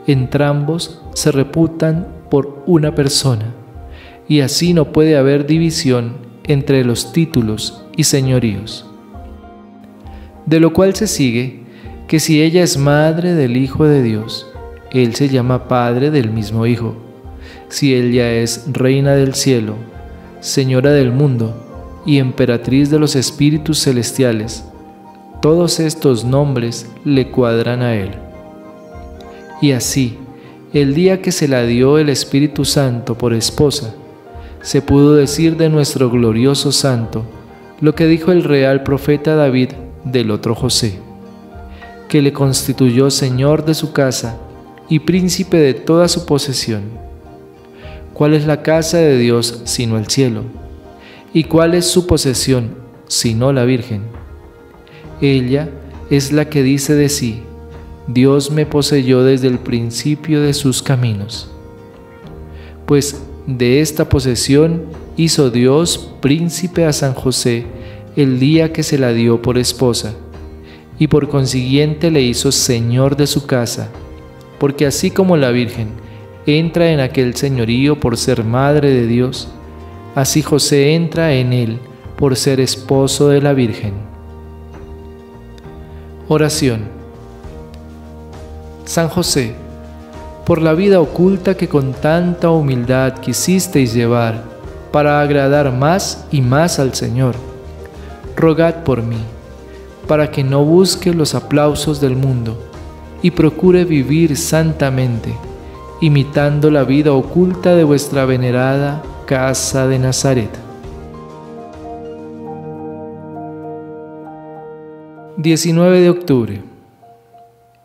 entrambos se reputan por una persona, y así no puede haber división entre los títulos y señoríos. De lo cual se sigue que si ella es madre del Hijo de Dios, él se llama padre del mismo Hijo. Si ella es reina del cielo, señora del mundo y emperatriz de los espíritus celestiales, todos estos nombres le cuadran a él. Y así, el día que se la dio el Espíritu Santo por esposa, se pudo decir de nuestro glorioso santo lo que dijo el real profeta David del otro José, que le constituyó señor de su casa y príncipe de toda su posesión. ¿Cuál es la casa de Dios sino el cielo? ¿Y cuál es su posesión sino la Virgen? Ella es la que dice de sí: Dios me poseyó desde el principio de sus caminos. Pues de esta posesión hizo Dios príncipe a San José el día que se la dio por esposa, y por consiguiente le hizo señor de su casa, porque así como la Virgen entra en aquel señorío por ser madre de Dios, así José entra en él por ser esposo de la Virgen. Oración. San José, por la vida oculta que con tanta humildad quisisteis llevar para agradar más y más al Señor, rogad por mí, para que no busque los aplausos del mundo y procure vivir santamente, imitando la vida oculta de vuestra venerada Casa de Nazaret. 19 de octubre.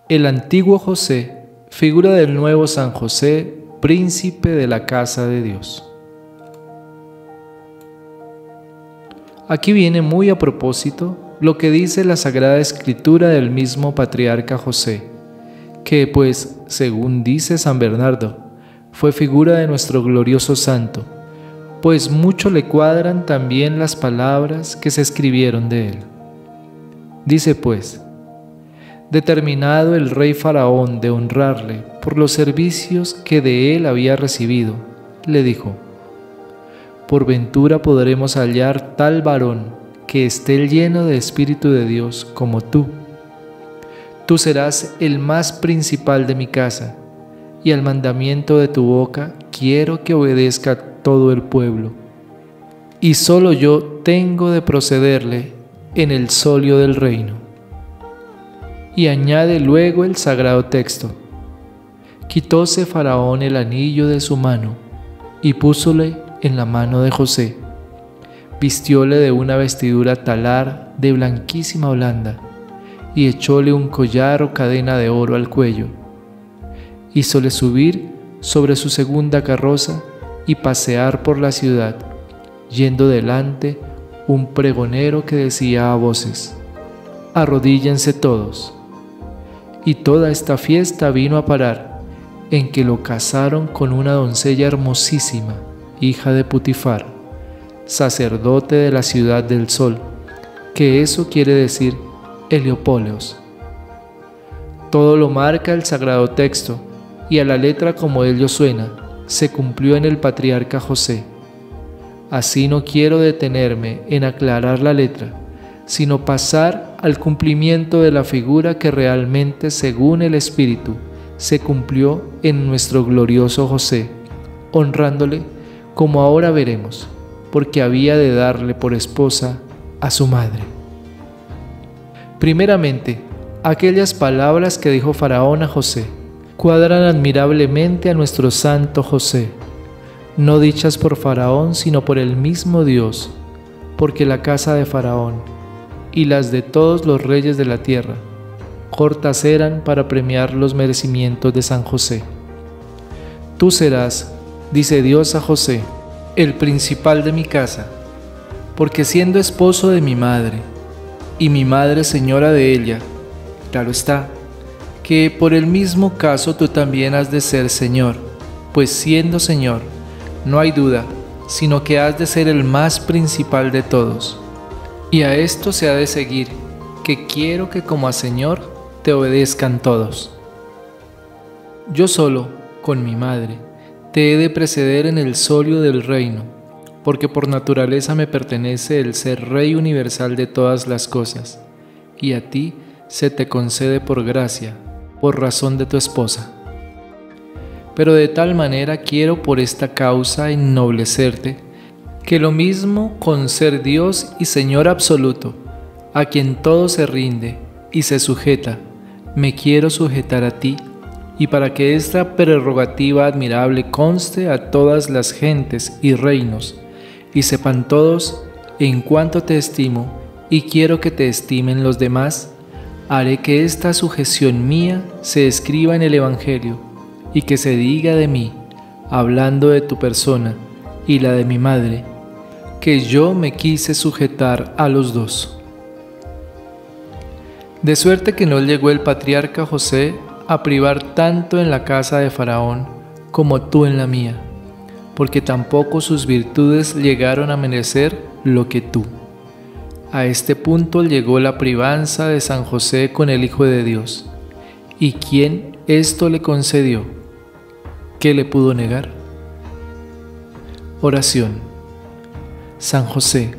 El antiguo José, figura del nuevo San José, príncipe de la casa de Dios. Aquí viene muy a propósito lo que dice la Sagrada Escritura del mismo patriarca José, que pues, según dice San Bernardo, fue figura de nuestro glorioso santo, pues mucho le cuadran también las palabras que se escribieron de él. Dice pues: determinado el rey Faraón de honrarle por los servicios que de él había recibido, le dijo: por ventura podremos hallar tal varón que esté lleno de Espíritu de Dios como tú. Tú serás el más principal de mi casa, y al mandamiento de tu boca quiero que obedezca todo el pueblo. Y solo yo tengo de procederle en el solio del reino. Y añade luego el sagrado texto: quitóse Faraón el anillo de su mano y púsole en la mano de José. Vistióle de una vestidura talar de blanquísima holanda y echóle un collar o cadena de oro al cuello. Hízole subir sobre su segunda carroza y pasear por la ciudad, yendo delante un pregonero que decía a voces: arrodíllense todos. Y toda esta fiesta vino a parar en que lo casaron con una doncella hermosísima, hija de Putifar, sacerdote de la ciudad del sol, que eso quiere decir Heliopóleos. Todo lo marca el sagrado texto, y a la letra como ello suena, se cumplió en el patriarca José. Así no quiero detenerme en aclarar la letra, sino pasar al cumplimiento de la figura que realmente, según el Espíritu, se cumplió en nuestro glorioso José, honrándole como ahora veremos, porque había de darle por esposa a su madre. Primeramente, aquellas palabras que dijo Faraón a José cuadran admirablemente a nuestro santo José, no dichas por Faraón, sino por el mismo Dios, porque la casa de Faraón y las de todos los reyes de la tierra cortas eran para premiar los merecimientos de San José. Tú serás, dice Dios a José, el principal de mi casa, porque siendo esposo de mi madre, y mi madre señora de ella, claro está, que por el mismo caso tú también has de ser señor, pues siendo señor, no hay duda, sino que has de ser el más principal de todos. Y a esto se ha de seguir, que quiero que como a señor te obedezcan todos. Yo solo, con mi madre, te he de preceder en el solio del reino, porque por naturaleza me pertenece el ser Rey universal de todas las cosas, y a ti se te concede por gracia, por razón de tu esposa. Pero de tal manera quiero por esta causa ennoblecerte, que lo mismo con ser Dios y Señor absoluto, a quien todo se rinde y se sujeta, me quiero sujetar a ti, y para que esta prerrogativa admirable conste a todas las gentes y reinos, y sepan todos en cuánto te estimo y quiero que te estimen los demás, haré que esta sujeción mía se escriba en el Evangelio y que se diga de mí, hablando de tu persona y la de mi madre, que yo me quise sujetar a los dos. De suerte que no llegó el patriarca José a privar tanto en la casa de Faraón como tú en la mía, porque tampoco sus virtudes llegaron a merecer lo que tú. A este punto llegó la privanza de San José con el Hijo de Dios. ¿Y quién esto le concedió? ¿Qué le pudo negar? Oración. San José,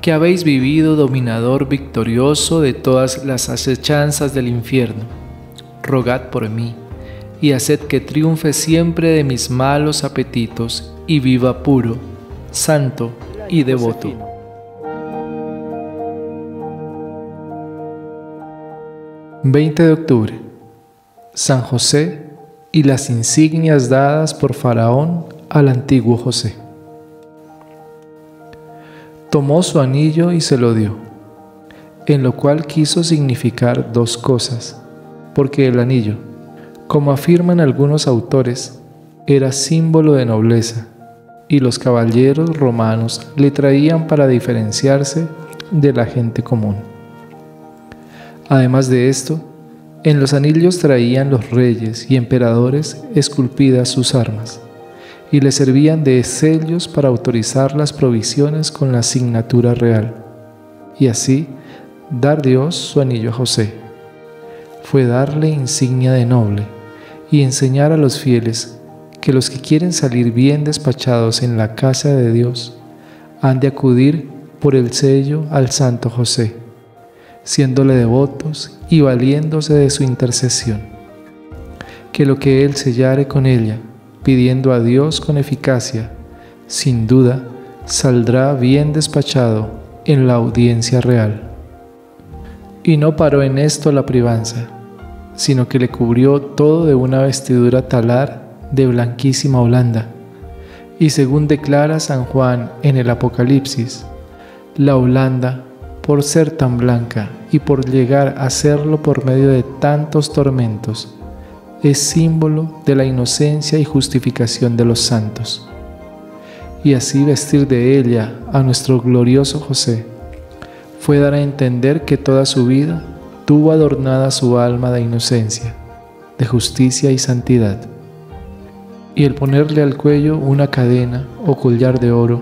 que habéis vivido dominador victorioso de todas las acechanzas del infierno, rogad por mí, y haced que triunfe siempre de mis malos apetitos y viva puro, santo y devoto. (20 de octubre) San José y las insignias dadas por Faraón al antiguo José. Tomó su anillo y se lo dio, en lo cual quiso significar dos cosas, porque el anillo, como afirman algunos autores, era símbolo de nobleza, y los caballeros romanos le traían para diferenciarse de la gente común. Además de esto, En los anillos traían los reyes y emperadores esculpidas sus armas, y le servían de sellos para autorizar las provisiones con la signatura real, y así dar Dios su anillo a José. Fue darle insignia de noble y enseñar a los fieles que los que quieren salir bien despachados en la casa de Dios han de acudir por el sello al Santo José, siéndole devotos y valiéndose de su intercesión, que lo que él sellare con ella, pidiendo a Dios con eficacia, sin duda saldrá bien despachado en la audiencia real. Y no paró en esto la privanza, sino que le cubrió todo de una vestidura talar de blanquísima holanda, y según declara San Juan en el Apocalipsis, la holanda, por ser tan blanca y por llegar a serlo por medio de tantos tormentos, es símbolo de la inocencia y justificación de los santos. Y así vestir de ella a nuestro glorioso José fue dar a entender que toda su vida tuvo adornada su alma de inocencia, de justicia y santidad. Y el ponerle al cuello una cadena o collar de oro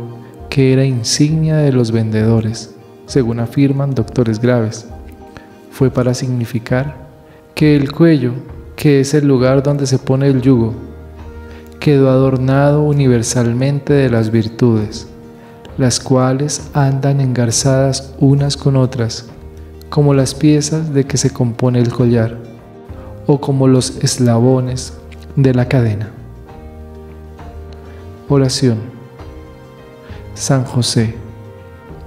que era insignia de los vendedores, según afirman doctores graves, fue para significar que el cuello, que es el lugar donde se pone el yugo, quedó adornado universalmente de las virtudes, las cuales andan engarzadas unas con otras, como las piezas de que se compone el collar, o como los eslabones de la cadena. Oración. San José,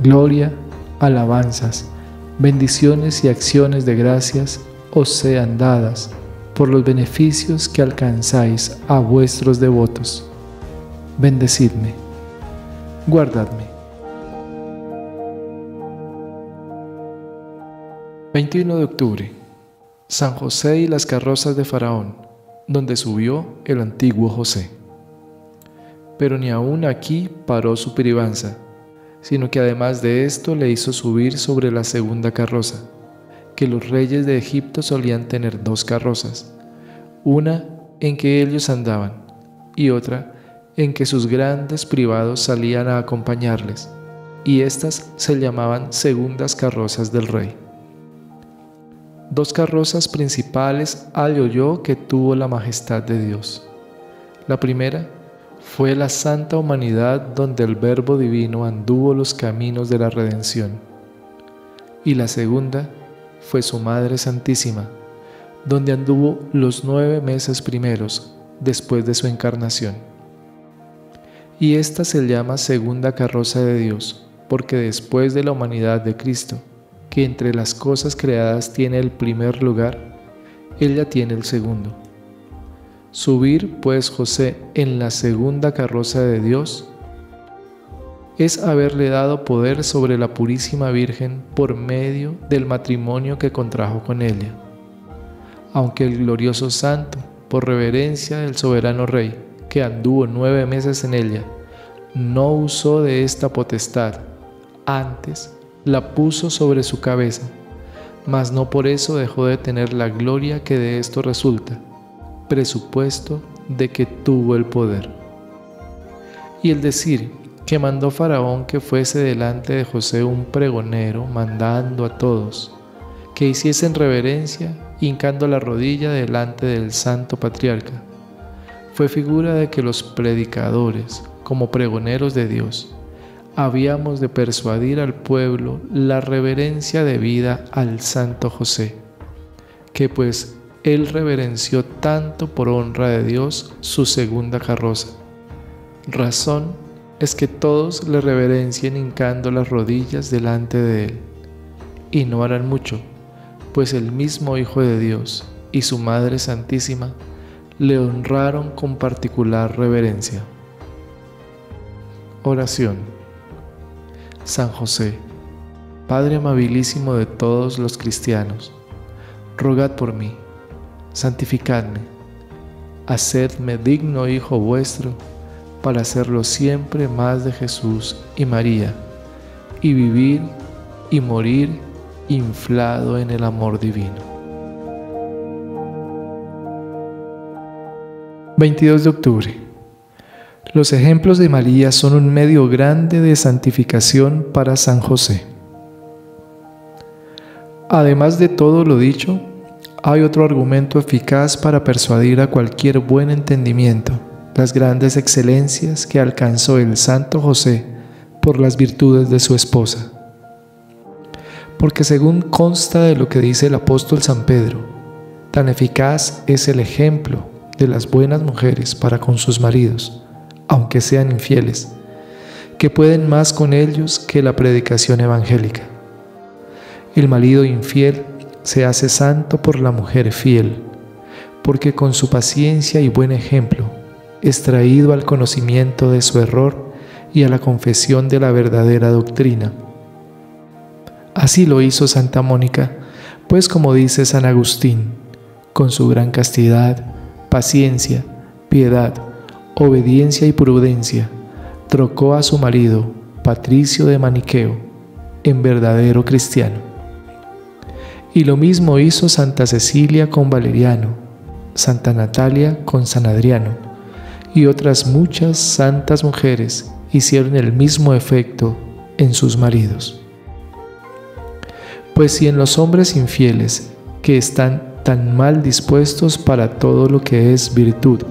gloria, alabanzas, bendiciones y acciones de gracias os sean dadas por los beneficios que alcanzáis a vuestros devotos. Bendecidme, guardadme. 21 de octubre. San José y las carrozas de Faraón, donde subió el antiguo José. Pero ni aun aquí paró su privanza, sino que además de esto le hizo subir sobre la segunda carroza, que los reyes de Egipto solían tener 2 carrozas, una en que ellos andaban y otra en que sus grandes privados salían a acompañarles, y éstas se llamaban segundas carrozas del rey. 2 carrozas principales hallo yo que tuvo la majestad de Dios. La primera fue la santa humanidad donde el Verbo divino anduvo los caminos de la redención, y la segunda fue su Madre Santísima, donde anduvo los 9 meses primeros después de su encarnación. Y esta se llama segunda carroza de Dios, porque después de la humanidad de Cristo, que entre las cosas creadas tiene el primer lugar, ella tiene el segundo. Subir, pues, José en la segunda carroza de Dios es haberle dado poder sobre la Purísima Virgen por medio del matrimonio que contrajo con ella. Aunque el glorioso santo, por reverencia del soberano Rey, que anduvo 9 meses en ella, no usó de esta potestad, antes la puso sobre su cabeza, mas no por eso dejó de tener la gloria que de esto resulta, presupuesto de que tuvo el poder. Y el decir que mandó Faraón que fuese delante de José un pregonero, mandando a todos que hiciesen reverencia, hincando la rodilla delante del santo patriarca, fue figura de que los predicadores, como pregoneros de Dios, habíamos de persuadir al pueblo la reverencia debida al santo José, que pues él reverenció tanto por honra de Dios su segunda carroza. Razón es que todos le reverencien hincando las rodillas delante de él, y no harán mucho, pues el mismo Hijo de Dios y su Madre Santísima le honraron con particular reverencia. Oración. San José, Padre amabilísimo de todos los cristianos, rogad por mí, santificadme, hacedme digno Hijo vuestro, para hacerlo siempre más de Jesús y María, y vivir y morir inflado en el amor divino. 22 de octubre. Los ejemplos de María son un medio grande de santificación para San José. Además de todo lo dicho, hay otro argumento eficaz para persuadir a cualquier buen entendimiento las grandes excelencias que alcanzó el Santo José por las virtudes de su esposa. Porque según consta de lo que dice el apóstol San Pedro, tan eficaz es el ejemplo de las buenas mujeres para con sus maridos, aunque sean infieles, que pueden más con ellos que la predicación evangélica. El marido infiel se hace santo por la mujer fiel, porque con su paciencia y buen ejemplo es traído al conocimiento de su error y a la confesión de la verdadera doctrina. Así lo hizo Santa Mónica, pues como dice San Agustín, con su gran castidad, paciencia, piedad, obediencia y prudencia, trocó a su marido, Patricio de Maniqueo, en verdadero cristiano. Y lo mismo hizo Santa Cecilia con Valeriano, Santa Natalia con San Adriano, y otras muchas santas mujeres hicieron el mismo efecto en sus maridos. Pues si en los hombres infieles, que están tan mal dispuestos para todo lo que es virtud,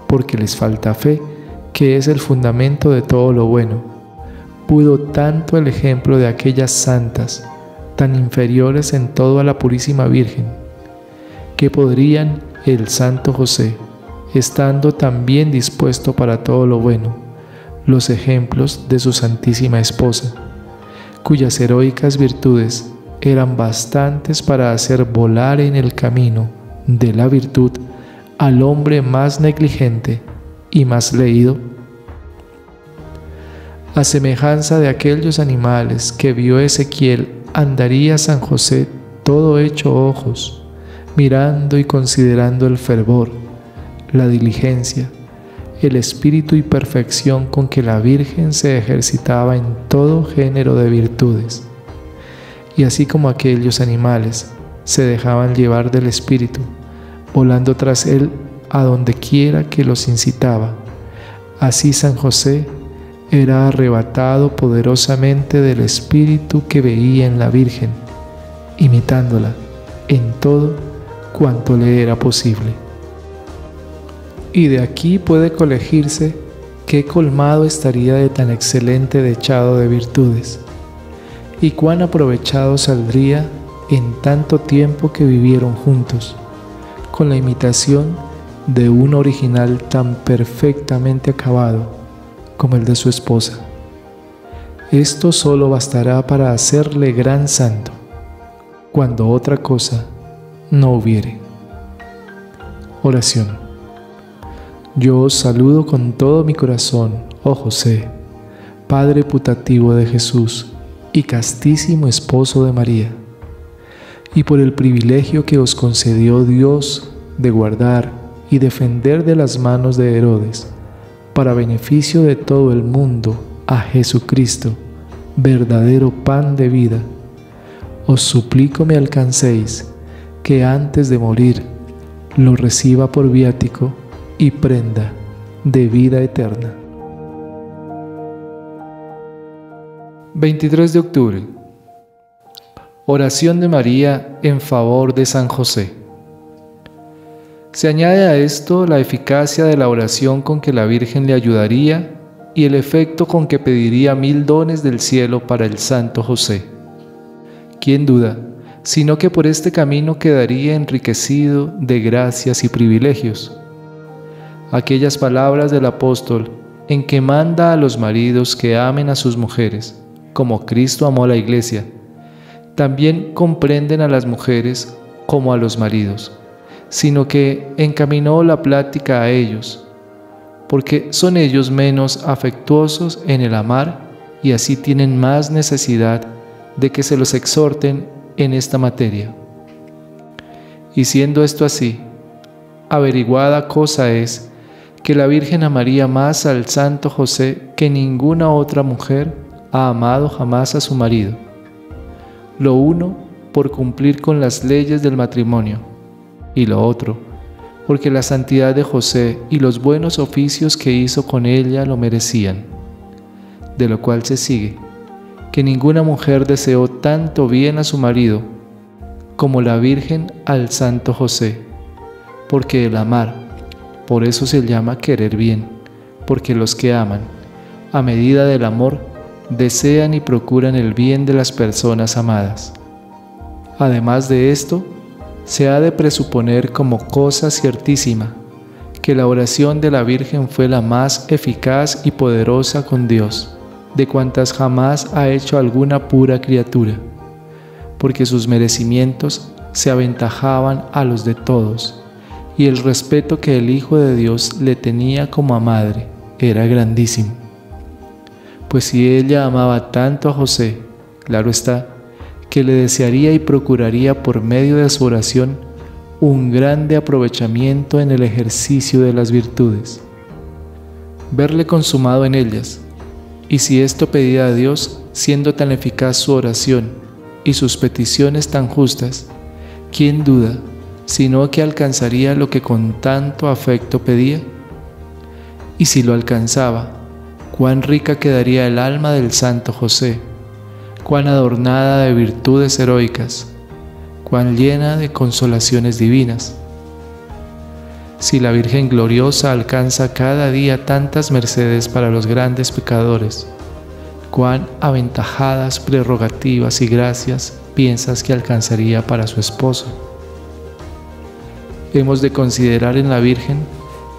porque les falta fe, que es el fundamento de todo lo bueno, pudo tanto el ejemplo de aquellas santas, tan inferiores en todo a la Purísima Virgen, que podrían el Santo José, estando tan bien dispuesto para todo lo bueno, los ejemplos de su Santísima Esposa, cuyas heroicas virtudes eran bastantes para hacer volar en el camino de la virtud al hombre más negligente y más leído. A semejanza de aquellos animales que vio Ezequiel, andaría San José todo hecho ojos, mirando y considerando el fervor, la diligencia, el espíritu y perfección con que la Virgen se ejercitaba en todo género de virtudes. Y así como aquellos animales se dejaban llevar del espíritu, volando tras él a donde quiera que los incitaba, así San José era arrebatado poderosamente del espíritu que veía en la Virgen, imitándola en todo cuanto le era posible. Y de aquí puede colegirse qué colmado estaría de tan excelente dechado de virtudes, y cuán aprovechado saldría en tanto tiempo que vivieron juntos, con la imitación de un original tan perfectamente acabado como el de su esposa. Esto solo bastará para hacerle gran santo, cuando otra cosa no hubiere. Oración. Yo os saludo con todo mi corazón, oh José, Padre putativo de Jesús y castísimo esposo de María, y por el privilegio que os concedió Dios de guardar y defender de las manos de Herodes, para beneficio de todo el mundo, a Jesucristo, verdadero pan de vida, os suplico me alcancéis, que antes de morir lo reciba por viático y prenda de vida eterna. 23 de octubre. Oración de María en favor de San José. Se añade a esto la eficacia de la oración con que la Virgen le ayudaría y el efecto con que pediría 1000 dones del cielo para el Santo José. ¿Quién duda? Sino que por este camino quedaría enriquecido de gracias y privilegios. Aquellas palabras del apóstol en que manda a los maridos que amen a sus mujeres, como Cristo amó a la Iglesia, también comprenden a las mujeres como a los maridos, sino que encaminó la plática a ellos, porque son ellos menos afectuosos en el amar y así tienen más necesidad de que se los exhorten en esta materia. Y siendo esto así, averiguada cosa es que la Virgen amaría más al Santo José que ninguna otra mujer ha amado jamás a su marido. Lo uno, por cumplir con las leyes del matrimonio, y lo otro, porque la santidad de José y los buenos oficios que hizo con ella lo merecían. De lo cual se sigue que ninguna mujer deseó tanto bien a su marido como la Virgen al santo José, porque el amar, por eso se llama querer bien, porque los que aman, a medida del amor, desean y procuran el bien de las personas amadas. Además de esto, se ha de presuponer como cosa ciertísima que la oración de la Virgen fue la más eficaz y poderosa con Dios, de cuantas jamás ha hecho alguna pura criatura, porque sus merecimientos se aventajaban a los de todos, y el respeto que el Hijo de Dios le tenía como a madre era grandísimo. Pues si ella amaba tanto a José, claro está, que le desearía y procuraría por medio de su oración un grande aprovechamiento en el ejercicio de las virtudes, verle consumado en ellas. Y si esto pedía a Dios, siendo tan eficaz su oración y sus peticiones tan justas, ¿quién duda, sino que alcanzaría lo que con tanto afecto pedía? Y si lo alcanzaba, cuán rica quedaría el alma del santo José, cuán adornada de virtudes heroicas, cuán llena de consolaciones divinas. Si la Virgen gloriosa alcanza cada día tantas mercedes para los grandes pecadores, cuán aventajadas prerrogativas y gracias piensas que alcanzaría para su esposo. Hemos de considerar en la Virgen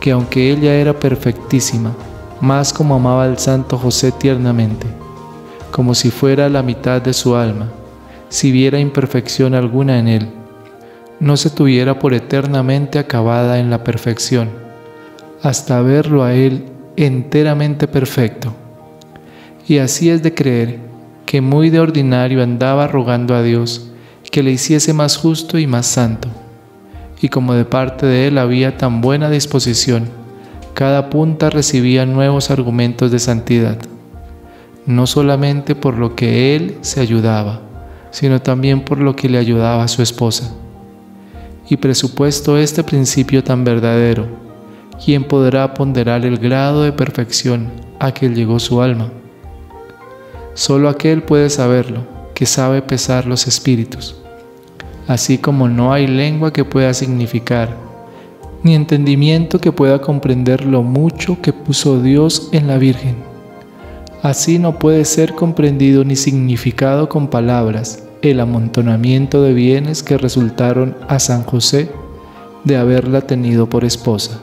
que aunque ella era perfectísima, más como amaba al santo José tiernamente, como si fuera la mitad de su alma, si viera imperfección alguna en él, no se tuviera por eternamente acabada en la perfección, hasta verlo a él enteramente perfecto. Y así es de creer que muy de ordinario andaba rogando a Dios que le hiciese más justo y más santo, y como de parte de él había tan buena disposición, cada punta recibía nuevos argumentos de santidad, no solamente por lo que él se ayudaba, sino también por lo que le ayudaba a su esposa. Y presupuesto este principio tan verdadero, ¿quién podrá ponderar el grado de perfección a que llegó su alma? Solo aquel puede saberlo, que sabe pesar los espíritus, así como no hay lengua que pueda significar, ni entendimiento que pueda comprender lo mucho que puso Dios en la Virgen. Así no puede ser comprendido ni significado con palabras el amontonamiento de bienes que resultaron a San José de haberla tenido por esposa.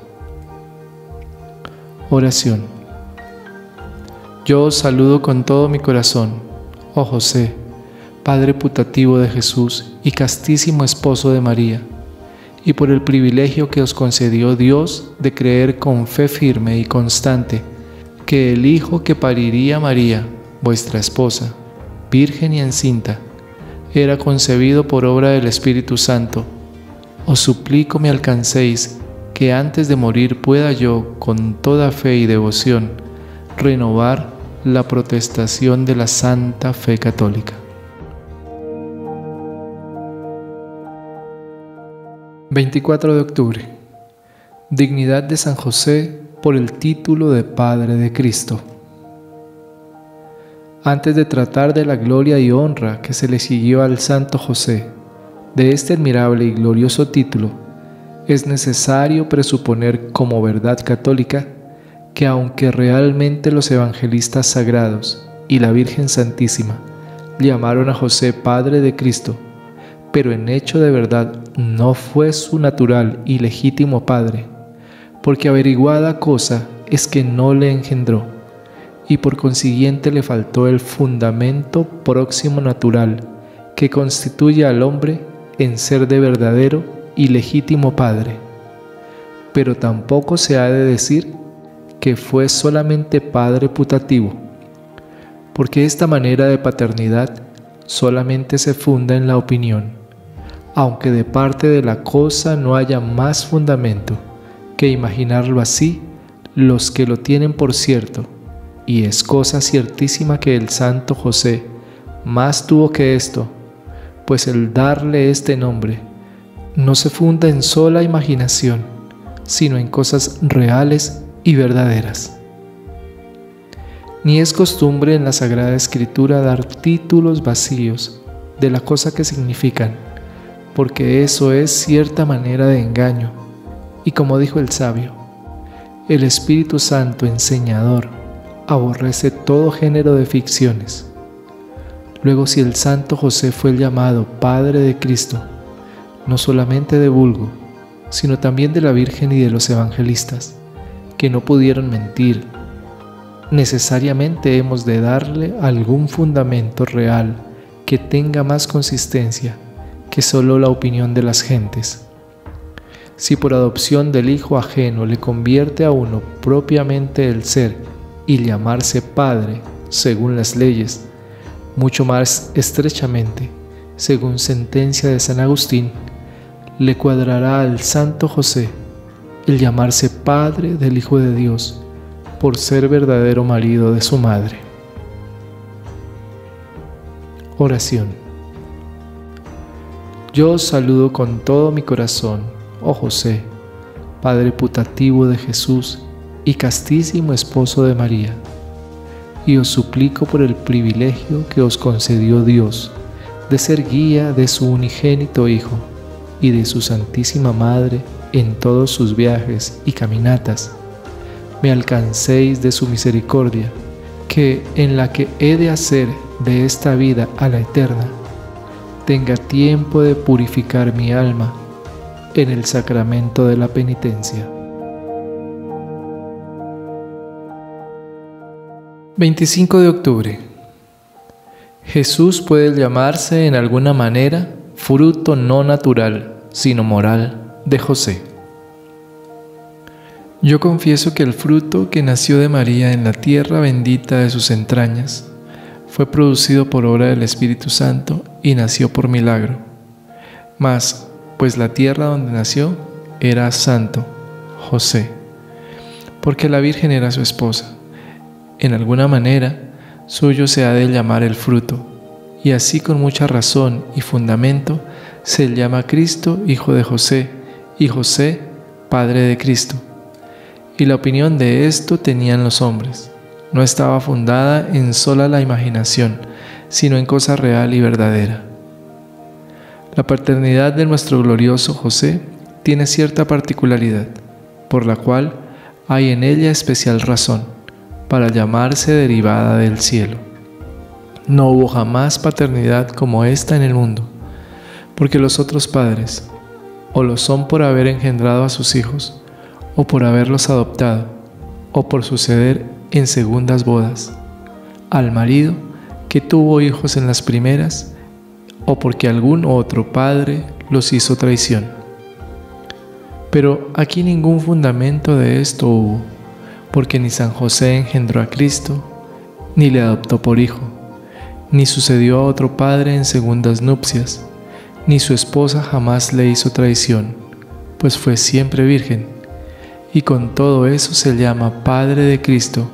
Oración. Yo os saludo con todo mi corazón, oh José, Padre putativo de Jesús y castísimo esposo de María, y por el privilegio que os concedió Dios de creer con fe firme y constante que el Hijo que pariría María, vuestra esposa, virgen y encinta, era concebido por obra del Espíritu Santo, os suplico me alcancéis que antes de morir pueda yo, con toda fe y devoción, renovar la protestación de la Santa Fe Católica. 24 de octubre. Dignidad de San José por el título de Padre de Cristo. Antes de tratar de la gloria y honra que se le siguió al santo José, de este admirable y glorioso título, es necesario presuponer como verdad católica que aunque realmente los evangelistas sagrados y la Virgen Santísima llamaron a José Padre de Cristo, pero en hecho de verdad no fue su natural y legítimo padre, porque averiguada cosa es que no le engendró, y por consiguiente le faltó el fundamento próximo natural que constituye al hombre en ser de verdadero y legítimo padre. Pero tampoco se ha de decir que fue solamente padre putativo, porque esta manera de paternidad solamente se funda en la opinión, aunque de parte de la cosa no haya más fundamento que imaginarlo así los que lo tienen por cierto, y es cosa ciertísima que el santo José más tuvo que esto, pues el darle este nombre no se funda en sola imaginación, sino en cosas reales y verdaderas. Ni es costumbre en la Sagrada Escritura dar títulos vacíos de la cosa que significan, porque eso es cierta manera de engaño, y como dijo el sabio, el Espíritu Santo enseñador aborrece todo género de ficciones. Luego, si el santo José fue llamado Padre de Cristo, no solamente de vulgo, sino también de la Virgen y de los evangelistas, que no pudieron mentir, necesariamente hemos de darle algún fundamento real que tenga más consistencia que solo la opinión de las gentes. Si por adopción del hijo ajeno le convierte a uno propiamente el ser y llamarse Padre, según las leyes, mucho más estrechamente, según sentencia de San Agustín, le cuadrará al santo José el llamarse Padre del Hijo de Dios, por ser verdadero marido de su madre. Oración. Yo os saludo con todo mi corazón, oh José, Padre putativo de Jesús y castísimo esposo de María, y os suplico por el privilegio que os concedió Dios de ser guía de su unigénito Hijo y de su Santísima Madre en todos sus viajes y caminatas, me alcancéis de su misericordia, que en la que he de hacer de esta vida a la eterna, tenga tiempo de purificar mi alma en el sacramento de la penitencia. 25 de octubre. Jesús puede llamarse en alguna manera fruto no natural, sino moral de José. Yo confieso que el fruto que nació de María en la tierra bendita de sus entrañas fue producido por obra del Espíritu Santo y nació por milagro. Mas, pues la tierra donde nació era santo, José, porque la Virgen era su esposa. En alguna manera, suyo se ha de llamar el fruto, y así con mucha razón y fundamento se llama Cristo Hijo de José, y José Padre de Cristo. Y la opinión de esto tenían los hombres. No estaba fundada en sola la imaginación, sino en cosa real y verdadera. La paternidad de nuestro glorioso José tiene cierta particularidad, por la cual hay en ella especial razón, para llamarse derivada del cielo. No hubo jamás paternidad como esta en el mundo, porque los otros padres, o lo son por haber engendrado a sus hijos, o por haberlos adoptado, o por suceder en segundas bodas, al marido que tuvo hijos en las primeras, o porque algún otro padre los hizo traición. Pero aquí ningún fundamento de esto hubo, porque ni San José engendró a Cristo, ni le adoptó por hijo, ni sucedió a otro padre en segundas nupcias, ni su esposa jamás le hizo traición, pues fue siempre virgen, y con todo eso se llama Padre de Cristo,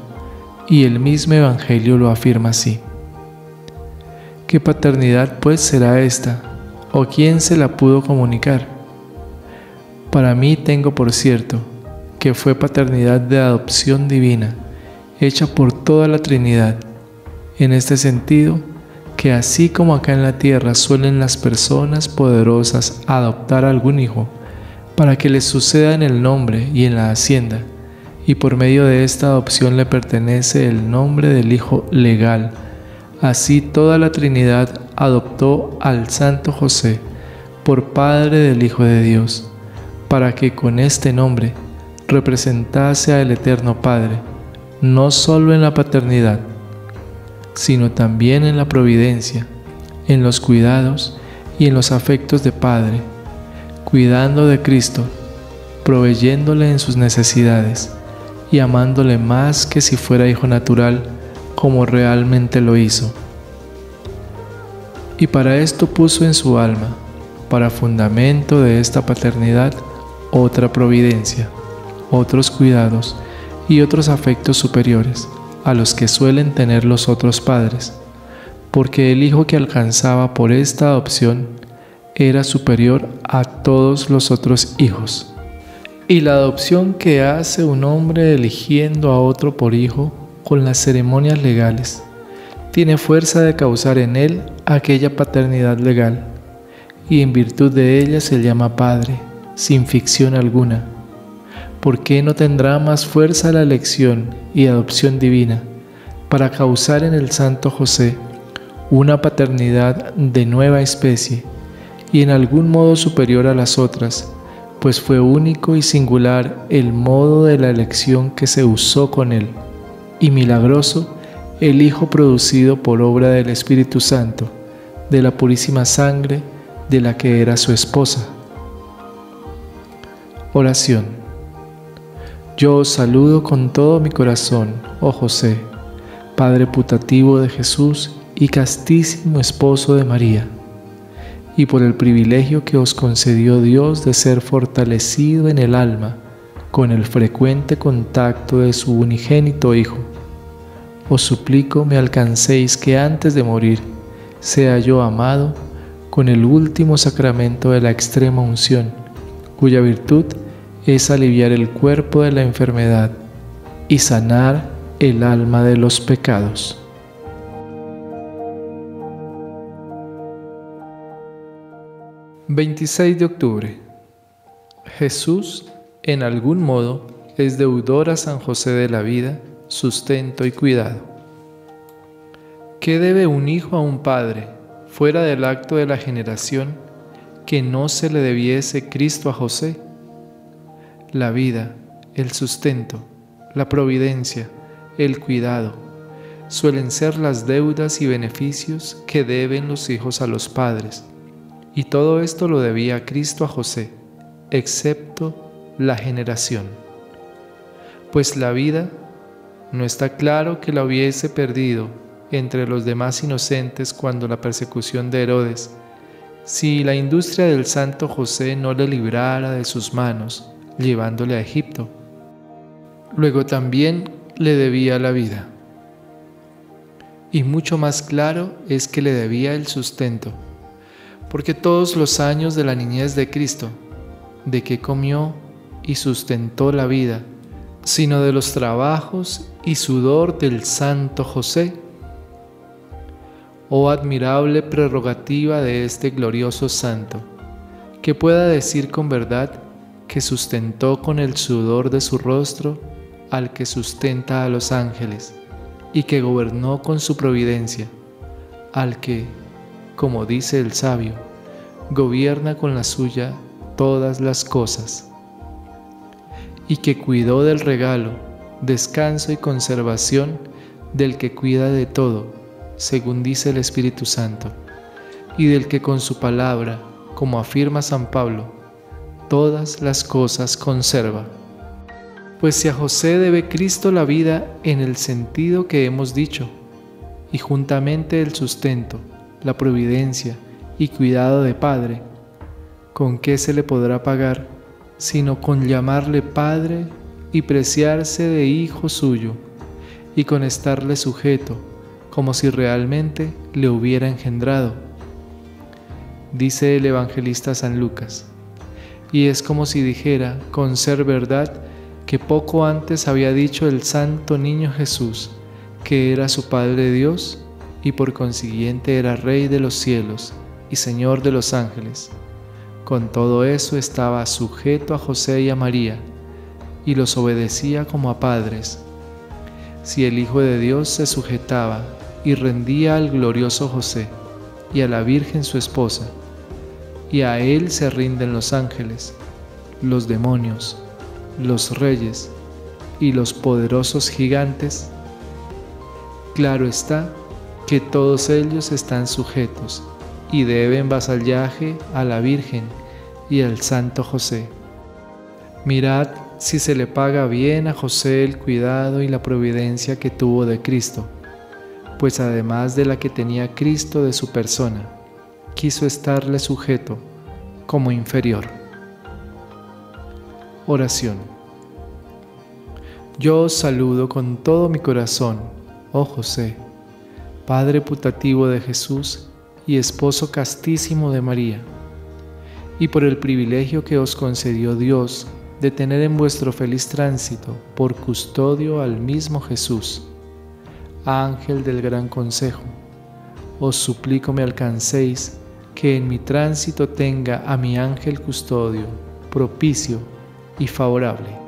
y el mismo Evangelio lo afirma así. ¿Qué paternidad pues será esta? ¿O quién se la pudo comunicar? Para mí tengo por cierto que fue paternidad de adopción divina, hecha por toda la Trinidad, en este sentido, que así como acá en la tierra suelen las personas poderosas adoptar a algún hijo, para que les suceda en el nombre y en la hacienda, y por medio de esta adopción le pertenece el nombre del hijo legal, así toda la Trinidad adoptó al santo José por Padre del Hijo de Dios, para que con este nombre representase al Eterno Padre, no solo en la paternidad, sino también en la providencia, en los cuidados y en los afectos de Padre, cuidando de Cristo, proveyéndole en sus necesidades y amándole más que si fuera hijo natural, como realmente lo hizo. Y para esto puso en su alma, para fundamento de esta paternidad, otra providencia, otros cuidados y otros afectos superiores a los que suelen tener los otros padres, porque el hijo que alcanzaba por esta adopción era superior a todos los otros hijos. y la adopción que hace un hombre eligiendo a otro por hijo con las ceremonias legales tiene fuerza de causar en él aquella paternidad legal, y en virtud de ella se llama Padre, sin ficción alguna. ¿Por qué no tendrá más fuerza la elección y adopción divina para causar en el Santo José una paternidad de nueva especie y en algún modo superior a las otras, pues fue único y singular el modo de la elección que se usó con él, y milagroso el Hijo producido por obra del Espíritu Santo, de la purísima sangre de la que era su esposa? Oración. Yo os saludo con todo mi corazón, oh José, Padre putativo de Jesús y castísimo esposo de María, y por el privilegio que os concedió Dios de ser fortalecido en el alma con el frecuente contacto de su unigénito Hijo, os suplico me alcancéis que antes de morir sea yo amado con el último sacramento de la extrema unción, cuya virtud es aliviar el cuerpo de la enfermedad y sanar el alma de los pecados. (26 de octubre). Jesús, en algún modo, es deudor a San José de la vida, sustento y cuidado. ¿Qué debe un hijo a un padre, fuera del acto de la generación, que no se le debiese Cristo a José? La vida, el sustento, la providencia, el cuidado, suelen ser las deudas y beneficios que deben los hijos a los padres, y todo esto lo debía Cristo a José, excepto la generación. Pues la vida, no está claro que la hubiese perdido entre los demás inocentes cuando la persecución de Herodes, si la industria del Santo José no le librara de sus manos, llevándole a Egipto. Luego también le debía la vida. Y mucho más claro es que le debía el sustento, porque todos los años de la niñez de Cristo, ¿de qué comió y sustentó la vida, sino de los trabajos y sudor del Santo José? Oh admirable prerrogativa de este glorioso santo, que pueda decir con verdad que sustentó con el sudor de su rostro al que sustenta a los ángeles, y que gobernó con su providencia al que, como dice el sabio, gobierna con la suya todas las cosas, y que cuidó del regalo, descanso y conservación del que cuida de todo, según dice el Espíritu Santo, y del que con su palabra, como afirma San Pablo, todas las cosas conserva. Pues si a José debe Cristo la vida en el sentido que hemos dicho, y juntamente el sustento, la providencia y cuidado de Padre, ¿con qué se le podrá pagar, sino con llamarle Padre y preciarse de Hijo suyo, y con estarle sujeto, como si realmente le hubiera engendrado? Dice el evangelista San Lucas, y es como si dijera, con ser verdad, que poco antes había dicho el santo niño Jesús, que era su Padre Dios, y por consiguiente era Rey de los cielos y Señor de los ángeles. Con todo eso estaba sujeto a José y a María, y los obedecía como a padres. Si el Hijo de Dios se sujetaba y rendía al glorioso José y a la Virgen su esposa, y a él se rinden los ángeles, los demonios, los reyes y los poderosos gigantes, claro está que todos ellos están sujetos y deben vasallaje a la Virgen y al Santo José. Mirad si se le paga bien a José el cuidado y la providencia que tuvo de Cristo, pues además de la que tenía Cristo de su persona, quiso estarle sujeto como inferior. Oración. Yo os saludo con todo mi corazón, oh José, Padre putativo de Jesús y esposo castísimo de María, y por el privilegio que os concedió Dios de tener en vuestro feliz tránsito por custodio al mismo Jesús. Ángel del gran consejo, os suplico me alcancéis, que en mi tránsito tenga a mi ángel custodio, propicio y favorable.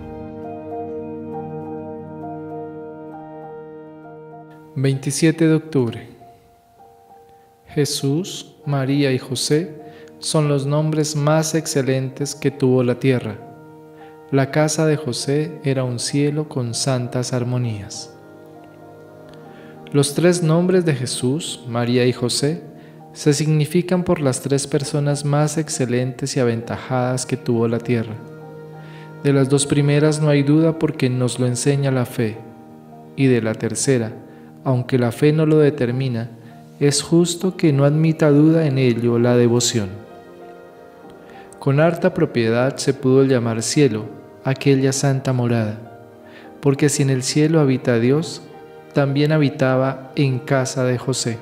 27 de octubre. Jesús, María y José son los nombres más excelentes que tuvo la tierra. La casa de José era un cielo con santas armonías. Los tres nombres de Jesús, María y José se significan por las tres personas más excelentes y aventajadas que tuvo la tierra. De las dos primeras no hay duda porque nos lo enseña la fe, y de la tercera, aunque la fe no lo determina, es justo que no admita duda en ello la devoción. Con harta propiedad se pudo llamar cielo aquella santa morada, porque si en el cielo habita Dios, también habitaba en casa de José.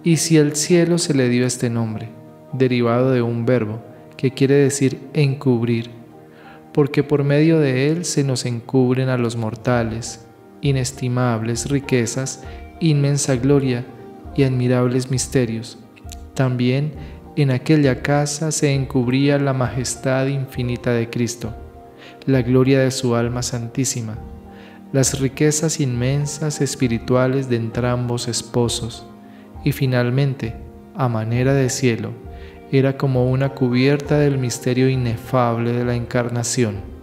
Y si al cielo se le dio este nombre, derivado de un verbo, que quiere decir encubrir, porque por medio de él se nos encubren a los mortales, inestimables riquezas, inmensa gloria y admirables misterios. También en aquella casa se encubría la majestad infinita de Cristo, la gloria de su alma santísima, las riquezas inmensas espirituales de entrambos esposos, y finalmente, a manera de cielo, era como una cubierta del misterio inefable de la encarnación.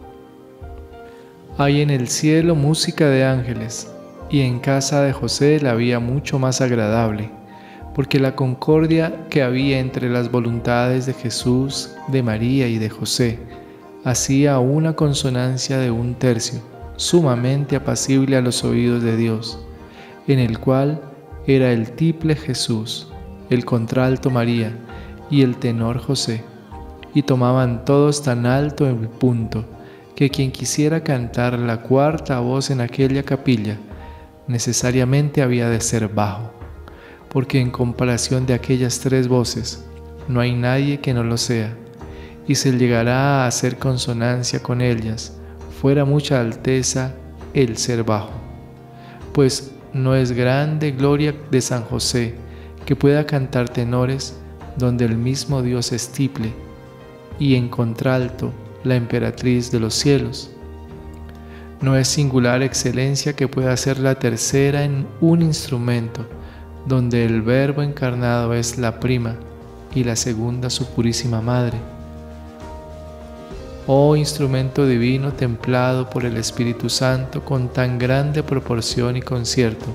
Hay en el cielo música de ángeles, y en casa de José la había mucho más agradable, porque la concordia que había entre las voluntades de Jesús, de María y de José, hacía una consonancia de un tercio, sumamente apacible a los oídos de Dios, en el cual era el tiple Jesús, el contralto María y el tenor José, y tomaban todos tan alto el punto, que quien quisiera cantar la cuarta voz en aquella capilla, necesariamente había de ser bajo, porque en comparación de aquellas tres voces, no hay nadie que no lo sea, y se llegará a hacer consonancia con ellas, fuera mucha alteza el ser bajo, pues no es grande gloria de San José que pueda cantar tenores donde el mismo Dios es tiple, y en contralto la emperatriz de los cielos. No es singular excelencia que pueda ser la tercera en un instrumento, donde el Verbo encarnado es la prima y la segunda su purísima madre. Oh instrumento divino templado por el Espíritu Santo con tan grande proporción y concierto,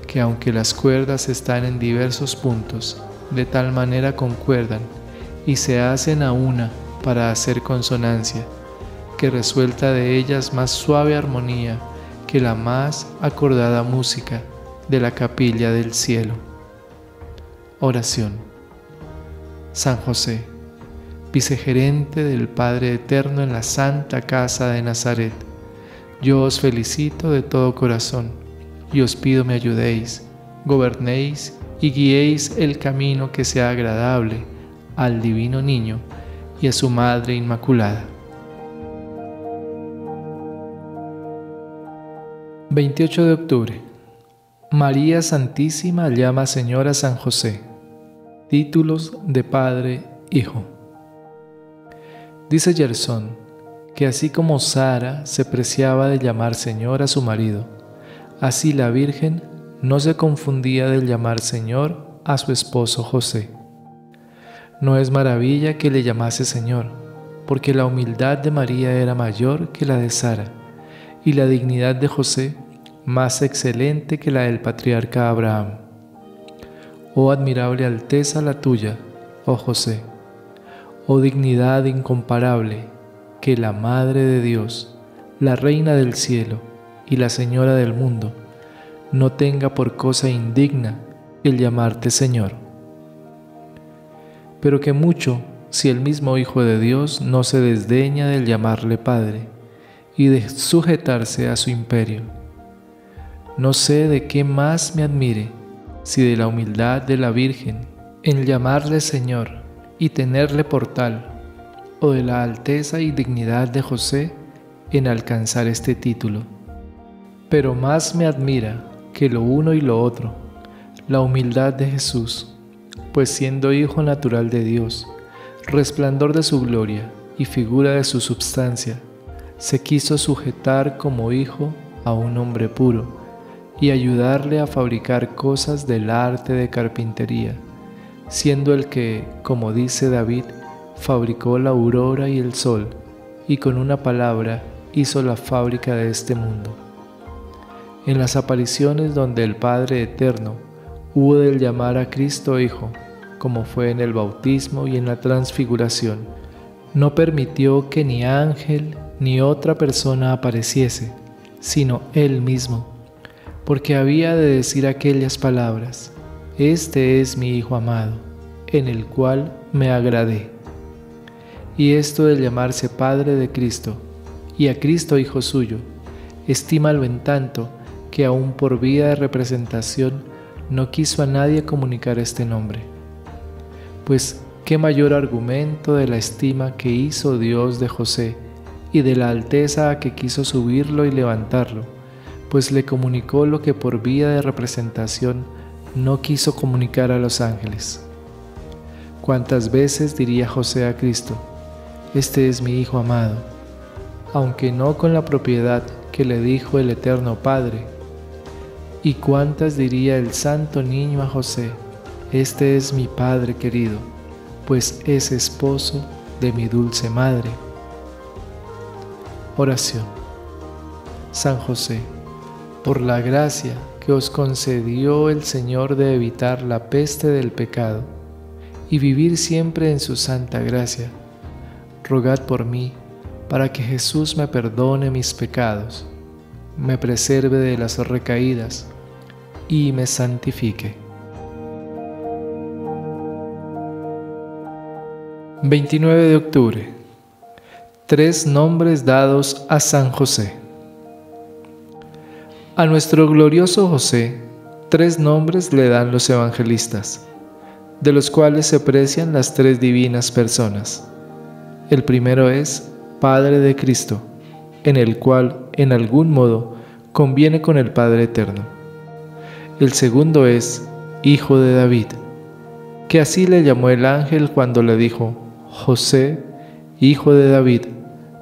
que aunque las cuerdas están en diversos puntos, de tal manera concuerdan y se hacen a una para hacer consonancia, que resuelta de ellas más suave armonía que la más acordada música de la capilla del cielo. Oración. San José, vicegerente del Padre Eterno en la Santa Casa de Nazaret, yo os felicito de todo corazón y os pido me ayudéis, gobernéis y guiéis el camino que sea agradable al Divino Niño y a su Madre Inmaculada. 28 de octubre. María Santísima llama Señor a San José. Títulos de Padre, Hijo. Dice Gerson que así como Sara se preciaba de llamar Señor a su marido, así la Virgen no se confundía de llamar Señor a su esposo José. No es maravilla que le llamase Señor, porque la humildad de María era mayor que la de Sara, y la dignidad de José más excelente que la del patriarca Abraham. Oh admirable alteza la tuya, oh José, oh dignidad incomparable, que la Madre de Dios, la Reina del cielo y la Señora del mundo, no tenga por cosa indigna el llamarte Señor. Pero que mucho si el mismo Hijo de Dios no se desdeña del llamarle Padre y de sujetarse a su imperio. No sé de qué más me admire, si de la humildad de la Virgen en llamarle Señor y tenerle por tal, o de la alteza y dignidad de José en alcanzar este título. Pero más me admira que lo uno y lo otro, la humildad de Jesús, pues siendo Hijo natural de Dios, resplandor de su gloria y figura de su substancia, se quiso sujetar como hijo a un hombre puro y ayudarle a fabricar cosas del arte de carpintería, siendo el que, como dice David, fabricó la aurora y el sol, y con una palabra hizo la fábrica de este mundo. En las apariciones donde el Padre Eterno hubo de llamar a Cristo Hijo, como fue en el bautismo y en la transfiguración, no permitió que ni ángel ni otra persona apareciese, sino Él mismo, porque había de decir aquellas palabras: Este es mi Hijo amado, en el cual me agradé. Y esto de llamarse Padre de Cristo, y a Cristo Hijo suyo, estímalo en tanto que aún por vía de representación no quiso a nadie comunicar este nombre. Pues qué mayor argumento de la estima que hizo Dios de José y de la alteza a que quiso subirlo y levantarlo, pues le comunicó lo que por vía de representación no quiso comunicar a los ángeles. ¿Cuántas veces diría José a Cristo: Este es mi Hijo amado, aunque no con la propiedad que le dijo el Eterno Padre? ¿Y cuántas diría el Santo Niño a José: Este es mi Padre querido, pues es esposo de mi dulce Madre? Oración. San José, por la gracia que os concedió el Señor de evitar la peste del pecado y vivir siempre en su santa gracia, rogad por mí para que Jesús me perdone mis pecados, me preserve de las recaídas y me santifique. 29 de octubre. 3 nombres dados a San José. A nuestro glorioso José, 3 nombres le dan los evangelistas, de los cuales se aprecian las 3 divinas personas. El primero es Padre de Cristo, en el cual, en algún modo, conviene con el Padre Eterno. El segundo es Hijo de David, que así le llamó el ángel cuando le dijo: José, hijo de David,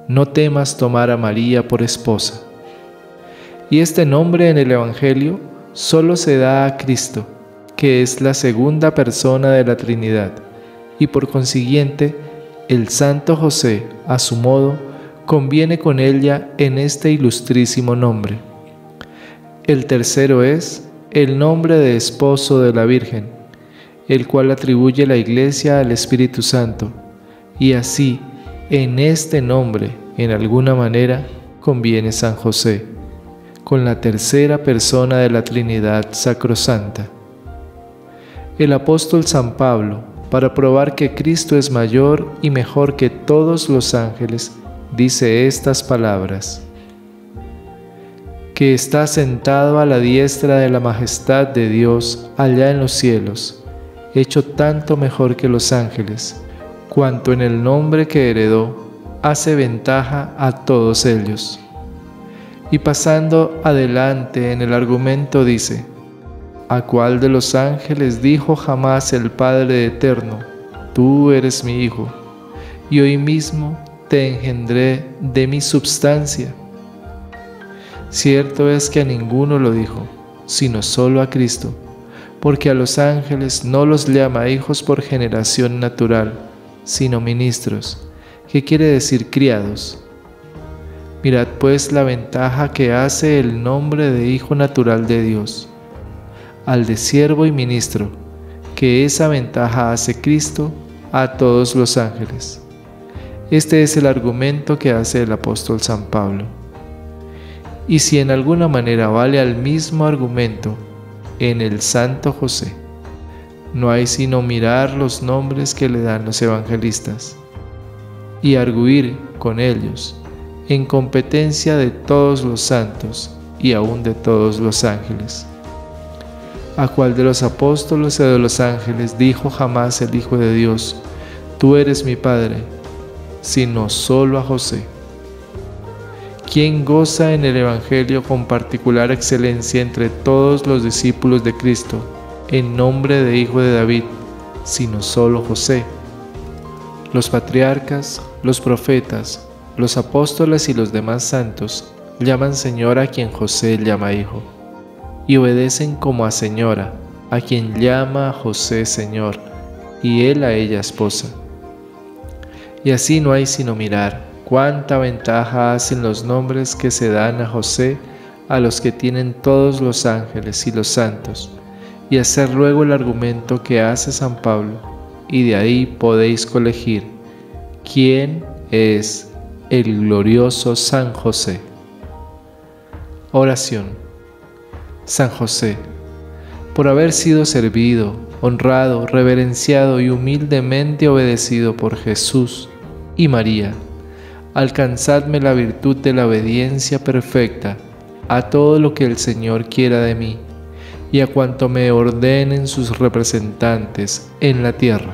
no temas tomar a María por esposa. Y este nombre en el Evangelio solo se da a Cristo, que es la segunda persona de la Trinidad, y por consiguiente, el Santo José, a su modo, conviene con ella en este ilustrísimo nombre. El tercero es el nombre de esposo de la Virgen, el cual atribuye la Iglesia al Espíritu Santo, y así, en este nombre, en alguna manera, conviene San José, con la tercera persona de la Trinidad Sacrosanta. El apóstol San Pablo, para probar que Cristo es mayor y mejor que todos los ángeles, dice estas palabras: que está sentado a la diestra de la majestad de Dios allá en los cielos, hecho tanto mejor que los ángeles, cuanto en el nombre que heredó hace ventaja a todos ellos. Y pasando adelante en el argumento dice: ¿a cuál de los ángeles dijo jamás el Padre Eterno: Tú eres mi Hijo, y hoy mismo te engendré de mi substancia? Cierto es que a ninguno lo dijo, sino solo a Cristo, porque a los ángeles no los llama hijos por generación natural, sino ministros, que quiere decir criados. Mirad pues la ventaja que hace el nombre de Hijo natural de Dios, al de siervo y ministro, que esa ventaja hace Cristo a todos los ángeles. Este es el argumento que hace el apóstol San Pablo. Y si en alguna manera vale al mismo argumento en el Santo José, no hay sino mirar los nombres que le dan los evangelistas y arguir con ellos en competencia de todos los santos y aún de todos los ángeles. ¿A cuál de los apóstoles o de los ángeles dijo jamás el Hijo de Dios: Tú eres mi Padre? sino solo a José. ¿Quién goza en el Evangelio con particular excelencia entre todos los discípulos de Cristo, en nombre de Hijo de David, sino solo José? Los patriarcas, los profetas, los apóstoles y los demás santos llaman Señor a quien José llama Hijo, y obedecen como a Señora, a quien llama a José Señor, y él a ella esposa. Y así no hay sino mirar cuánta ventaja hacen los nombres que se dan a José a los que tienen todos los ángeles y los santos, y hacer luego el argumento que hace San Pablo, y de ahí podéis colegir quién es el glorioso San José. Oración. San José, por haber sido servido, honrado, reverenciado y humildemente obedecido por Jesús y María, alcanzadme la virtud de la obediencia perfecta a todo lo que el Señor quiera de mí y a cuanto me ordenen sus representantes en la tierra.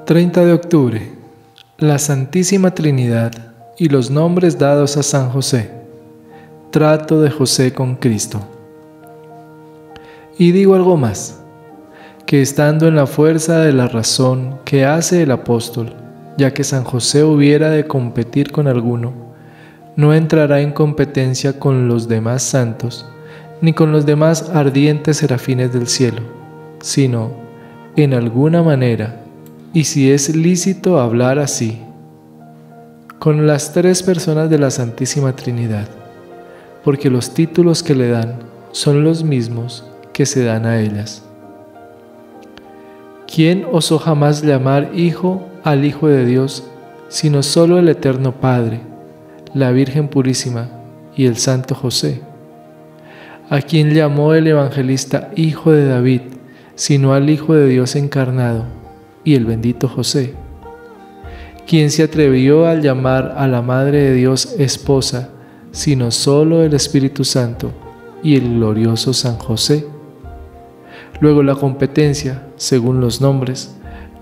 ...30 de octubre... La Santísima Trinidad y los nombres dados a San José. Trato de José con Cristo. Y digo algo más, que estando en la fuerza de la razón que hace el apóstol, ya que San José hubiera de competir con alguno, no entrará en competencia con los demás santos, ni con los demás ardientes serafines del cielo, sino, en alguna manera, y si es lícito hablar así, con las tres personas de la Santísima Trinidad, porque los títulos que le dan son los mismos que se dan a ellas. ¿Quién osó jamás llamar Hijo al Hijo de Dios, sino solo el Eterno Padre, la Virgen Purísima y el Santo José? ¿A quién llamó el evangelista Hijo de David, sino al Hijo de Dios encarnado y el bendito José? ¿Quién se atrevió a llamar a la Madre de Dios esposa, sino solo el Espíritu Santo y el glorioso San José? Luego la competencia, según los nombres,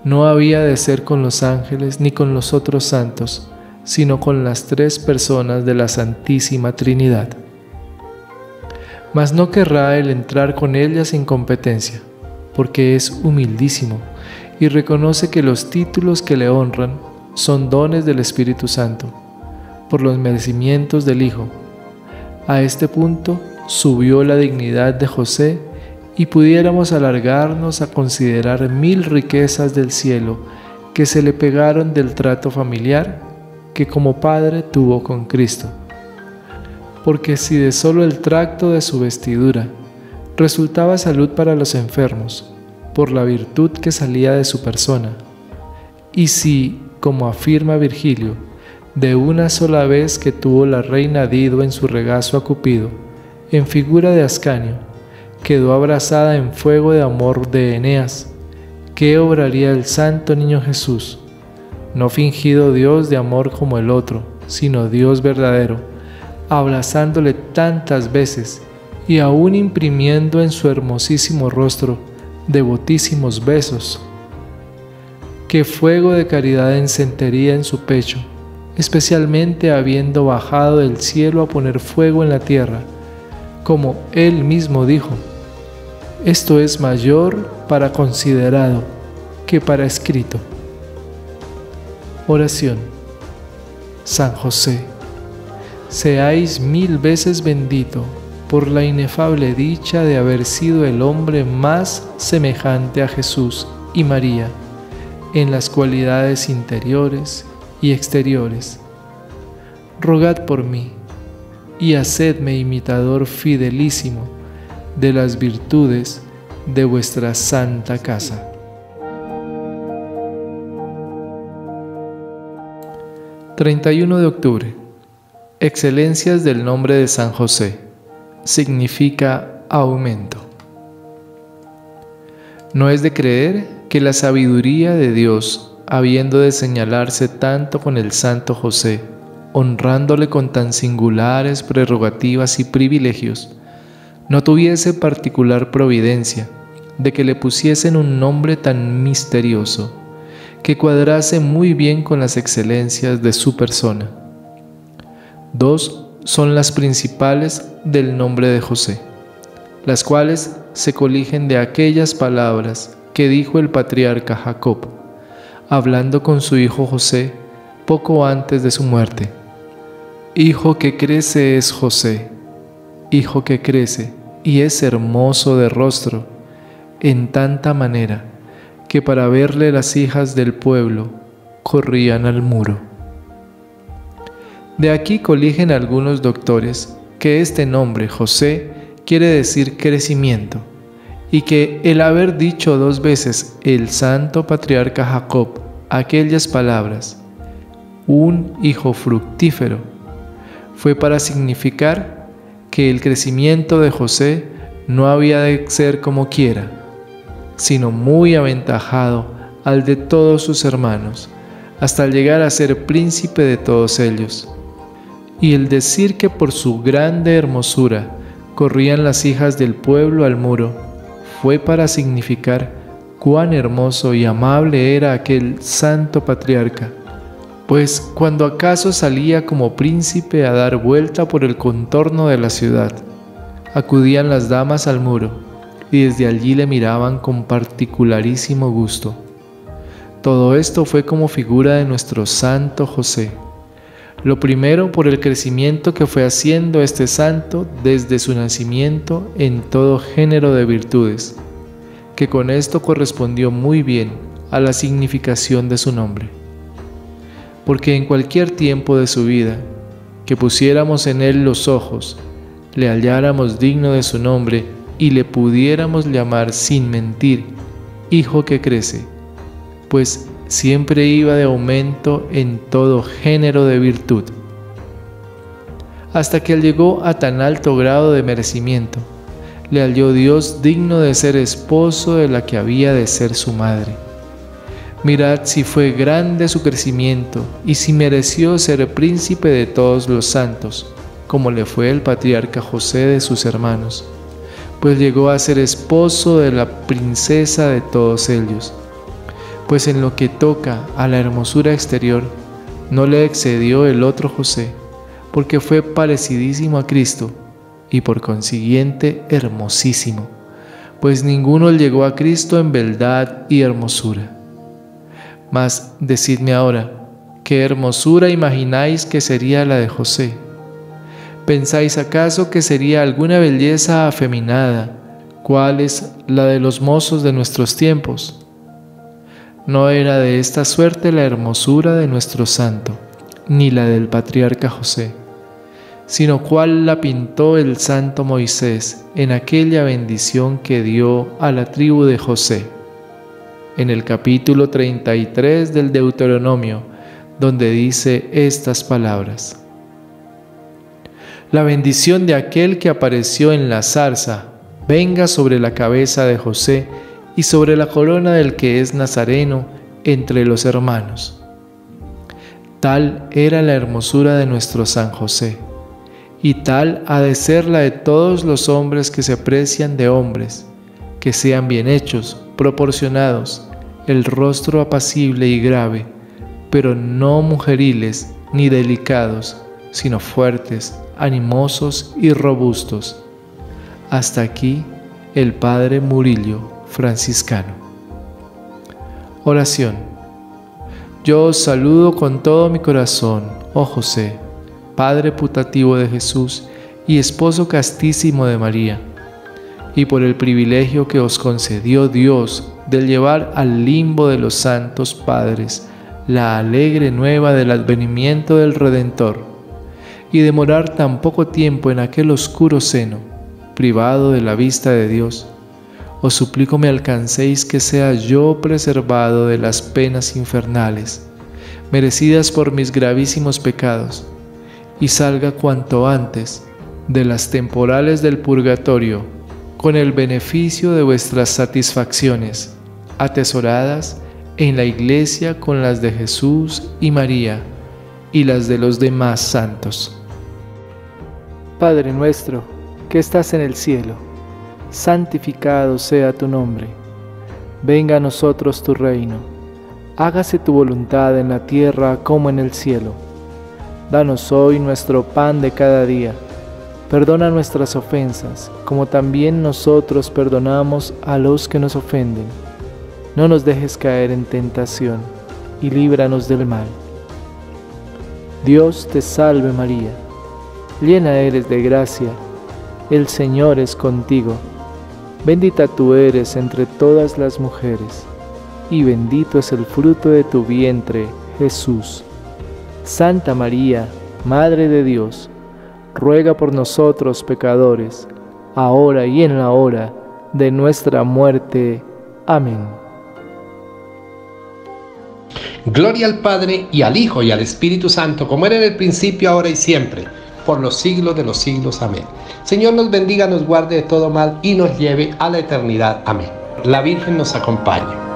no había de ser con los ángeles ni con los otros santos, sino con las tres personas de la Santísima Trinidad. Mas no querrá él entrar con ellas en competencia, porque es humildísimo y reconoce que los títulos que le honran son dones del Espíritu Santo, por los merecimientos del Hijo. A este punto subió la dignidad de José y pudiéramos alargarnos a considerar 1000 riquezas del cielo que se le pegaron del trato familiar que como padre tuvo con Cristo. Porque si de solo el tracto de su vestidura resultaba salud para los enfermos, por la virtud que salía de su persona, y si, como afirma Virgilio, de una sola vez que tuvo la reina Dido en su regazo a Cupido, en figura de Ascanio, quedó abrazada en fuego de amor de Eneas, ¿qué obraría el santo niño Jesús? No fingido Dios de amor como el otro, sino Dios verdadero, abrazándole tantas veces y aún imprimiendo en su hermosísimo rostro devotísimos besos. Qué fuego de caridad encendería en su pecho, especialmente habiendo bajado del cielo a poner fuego en la tierra, como él mismo dijo: esto es mayor para considerado que para escrito. Oración. San José, seáis 1000 veces bendito por la inefable dicha de haber sido el hombre más semejante a Jesús y María en las cualidades interiores y exteriores. Rogad por mí y hacedme imitador fidelísimo de las virtudes de vuestra santa casa. ...31 de octubre... Excelencias del nombre de San José. Significa aumento. No es de creer que la sabiduría de Dios, habiendo de señalarse tanto con el santo José, honrándole con tan singulares prerrogativas y privilegios, no tuviese particular providencia, de que le pusiesen un nombre tan misterioso, que cuadrase muy bien con las excelencias de su persona. Dos son las principales del nombre de José, las cuales se coligen de aquellas palabras que dijo el patriarca Jacob, hablando con su hijo José poco antes de su muerte. Hijo que crece es José, hijo que crece y es hermoso de rostro, en tanta manera que para verle las hijas del pueblo corrían al muro. De aquí coligen algunos doctores que este nombre José quiere decir crecimiento, y que el haber dicho 2 veces el santo patriarca Jacob aquellas palabras, un hijo fructífero, fue para significar que el crecimiento de José no había de ser como quiera, sino muy aventajado al de todos sus hermanos, hasta llegar a ser príncipe de todos ellos. Y el decir que por su grande hermosura corrían las hijas del pueblo al muro, fue para significar cuán hermoso y amable era aquel santo patriarca, pues cuando acaso salía como príncipe a dar vuelta por el contorno de la ciudad, acudían las damas al muro, y desde allí le miraban con particularísimo gusto. Todo esto fue como figura de nuestro santo José. Lo primero por el crecimiento que fue haciendo este santo desde su nacimiento en todo género de virtudes, que con esto correspondió muy bien a la significación de su nombre. Porque en cualquier tiempo de su vida, que pusiéramos en él los ojos, le halláramos digno de su nombre y le pudiéramos llamar sin mentir, hijo que crece, pues siempre iba de aumento en todo género de virtud, hasta que llegó a tan alto grado de merecimiento, le halló Dios digno de ser esposo de la que había de ser su madre. Mirad si fue grande su crecimiento y si mereció ser príncipe de todos los santos, como le fue el patriarca José de sus hermanos, pues llegó a ser esposo de la princesa de todos ellos. Pues en lo que toca a la hermosura exterior, no le excedió el otro José, porque fue parecidísimo a Cristo, y por consiguiente hermosísimo, pues ninguno llegó a Cristo en beldad y hermosura. Mas decidme ahora, ¿qué hermosura imagináis que sería la de José? ¿Pensáis acaso que sería alguna belleza afeminada, cuál es la de los mozos de nuestros tiempos? No era de esta suerte la hermosura de nuestro santo, ni la del patriarca José, sino cuál la pintó el santo Moisés en aquella bendición que dio a la tribu de José, en el capítulo 33 del Deuteronomio, donde dice estas palabras: la bendición de aquel que apareció en la zarza venga sobre la cabeza de José y sobre la corona del que es nazareno entre los hermanos. Tal era la hermosura de nuestro San José, y tal ha de ser la de todos los hombres que se precian de hombres, que sean bien hechos, proporcionados, el rostro apacible y grave, pero no mujeriles ni delicados, sino fuertes, animosos y robustos. Hasta aquí el Padre Murillo, franciscano. Oración. Yo os saludo con todo mi corazón, oh José, Padre putativo de Jesús y esposo castísimo de María, y por el privilegio que os concedió Dios de llevar al limbo de los santos padres la alegre nueva del advenimiento del Redentor, y de morar tan poco tiempo en aquel oscuro seno, privado de la vista de Dios, os suplico me alcancéis que sea yo preservado de las penas infernales, merecidas por mis gravísimos pecados, y salga cuanto antes de las temporales del purgatorio, con el beneficio de vuestras satisfacciones, atesoradas en la Iglesia con las de Jesús y María, y las de los demás santos. Padre nuestro, que estás en el cielo, santificado sea tu nombre. Venga a nosotros tu reino. Hágase tu voluntad en la tierra como en el cielo. Danos hoy nuestro pan de cada día. Perdona nuestras ofensas, como también nosotros perdonamos a los que nos ofenden. No nos dejes caer en tentación, y líbranos del mal. Dios te salve María, llena eres de gracia, el Señor es contigo. Bendita tú eres entre todas las mujeres, y bendito es el fruto de tu vientre, Jesús. Santa María, Madre de Dios, ruega por nosotros pecadores, ahora y en la hora de nuestra muerte. Amén. Gloria al Padre, y al Hijo, y al Espíritu Santo, como era en el principio, ahora y siempre, por los siglos de los siglos. Amén. Señor nos bendiga, nos guarde de todo mal, y nos lleve a la eternidad. Amén. La Virgen nos acompañe.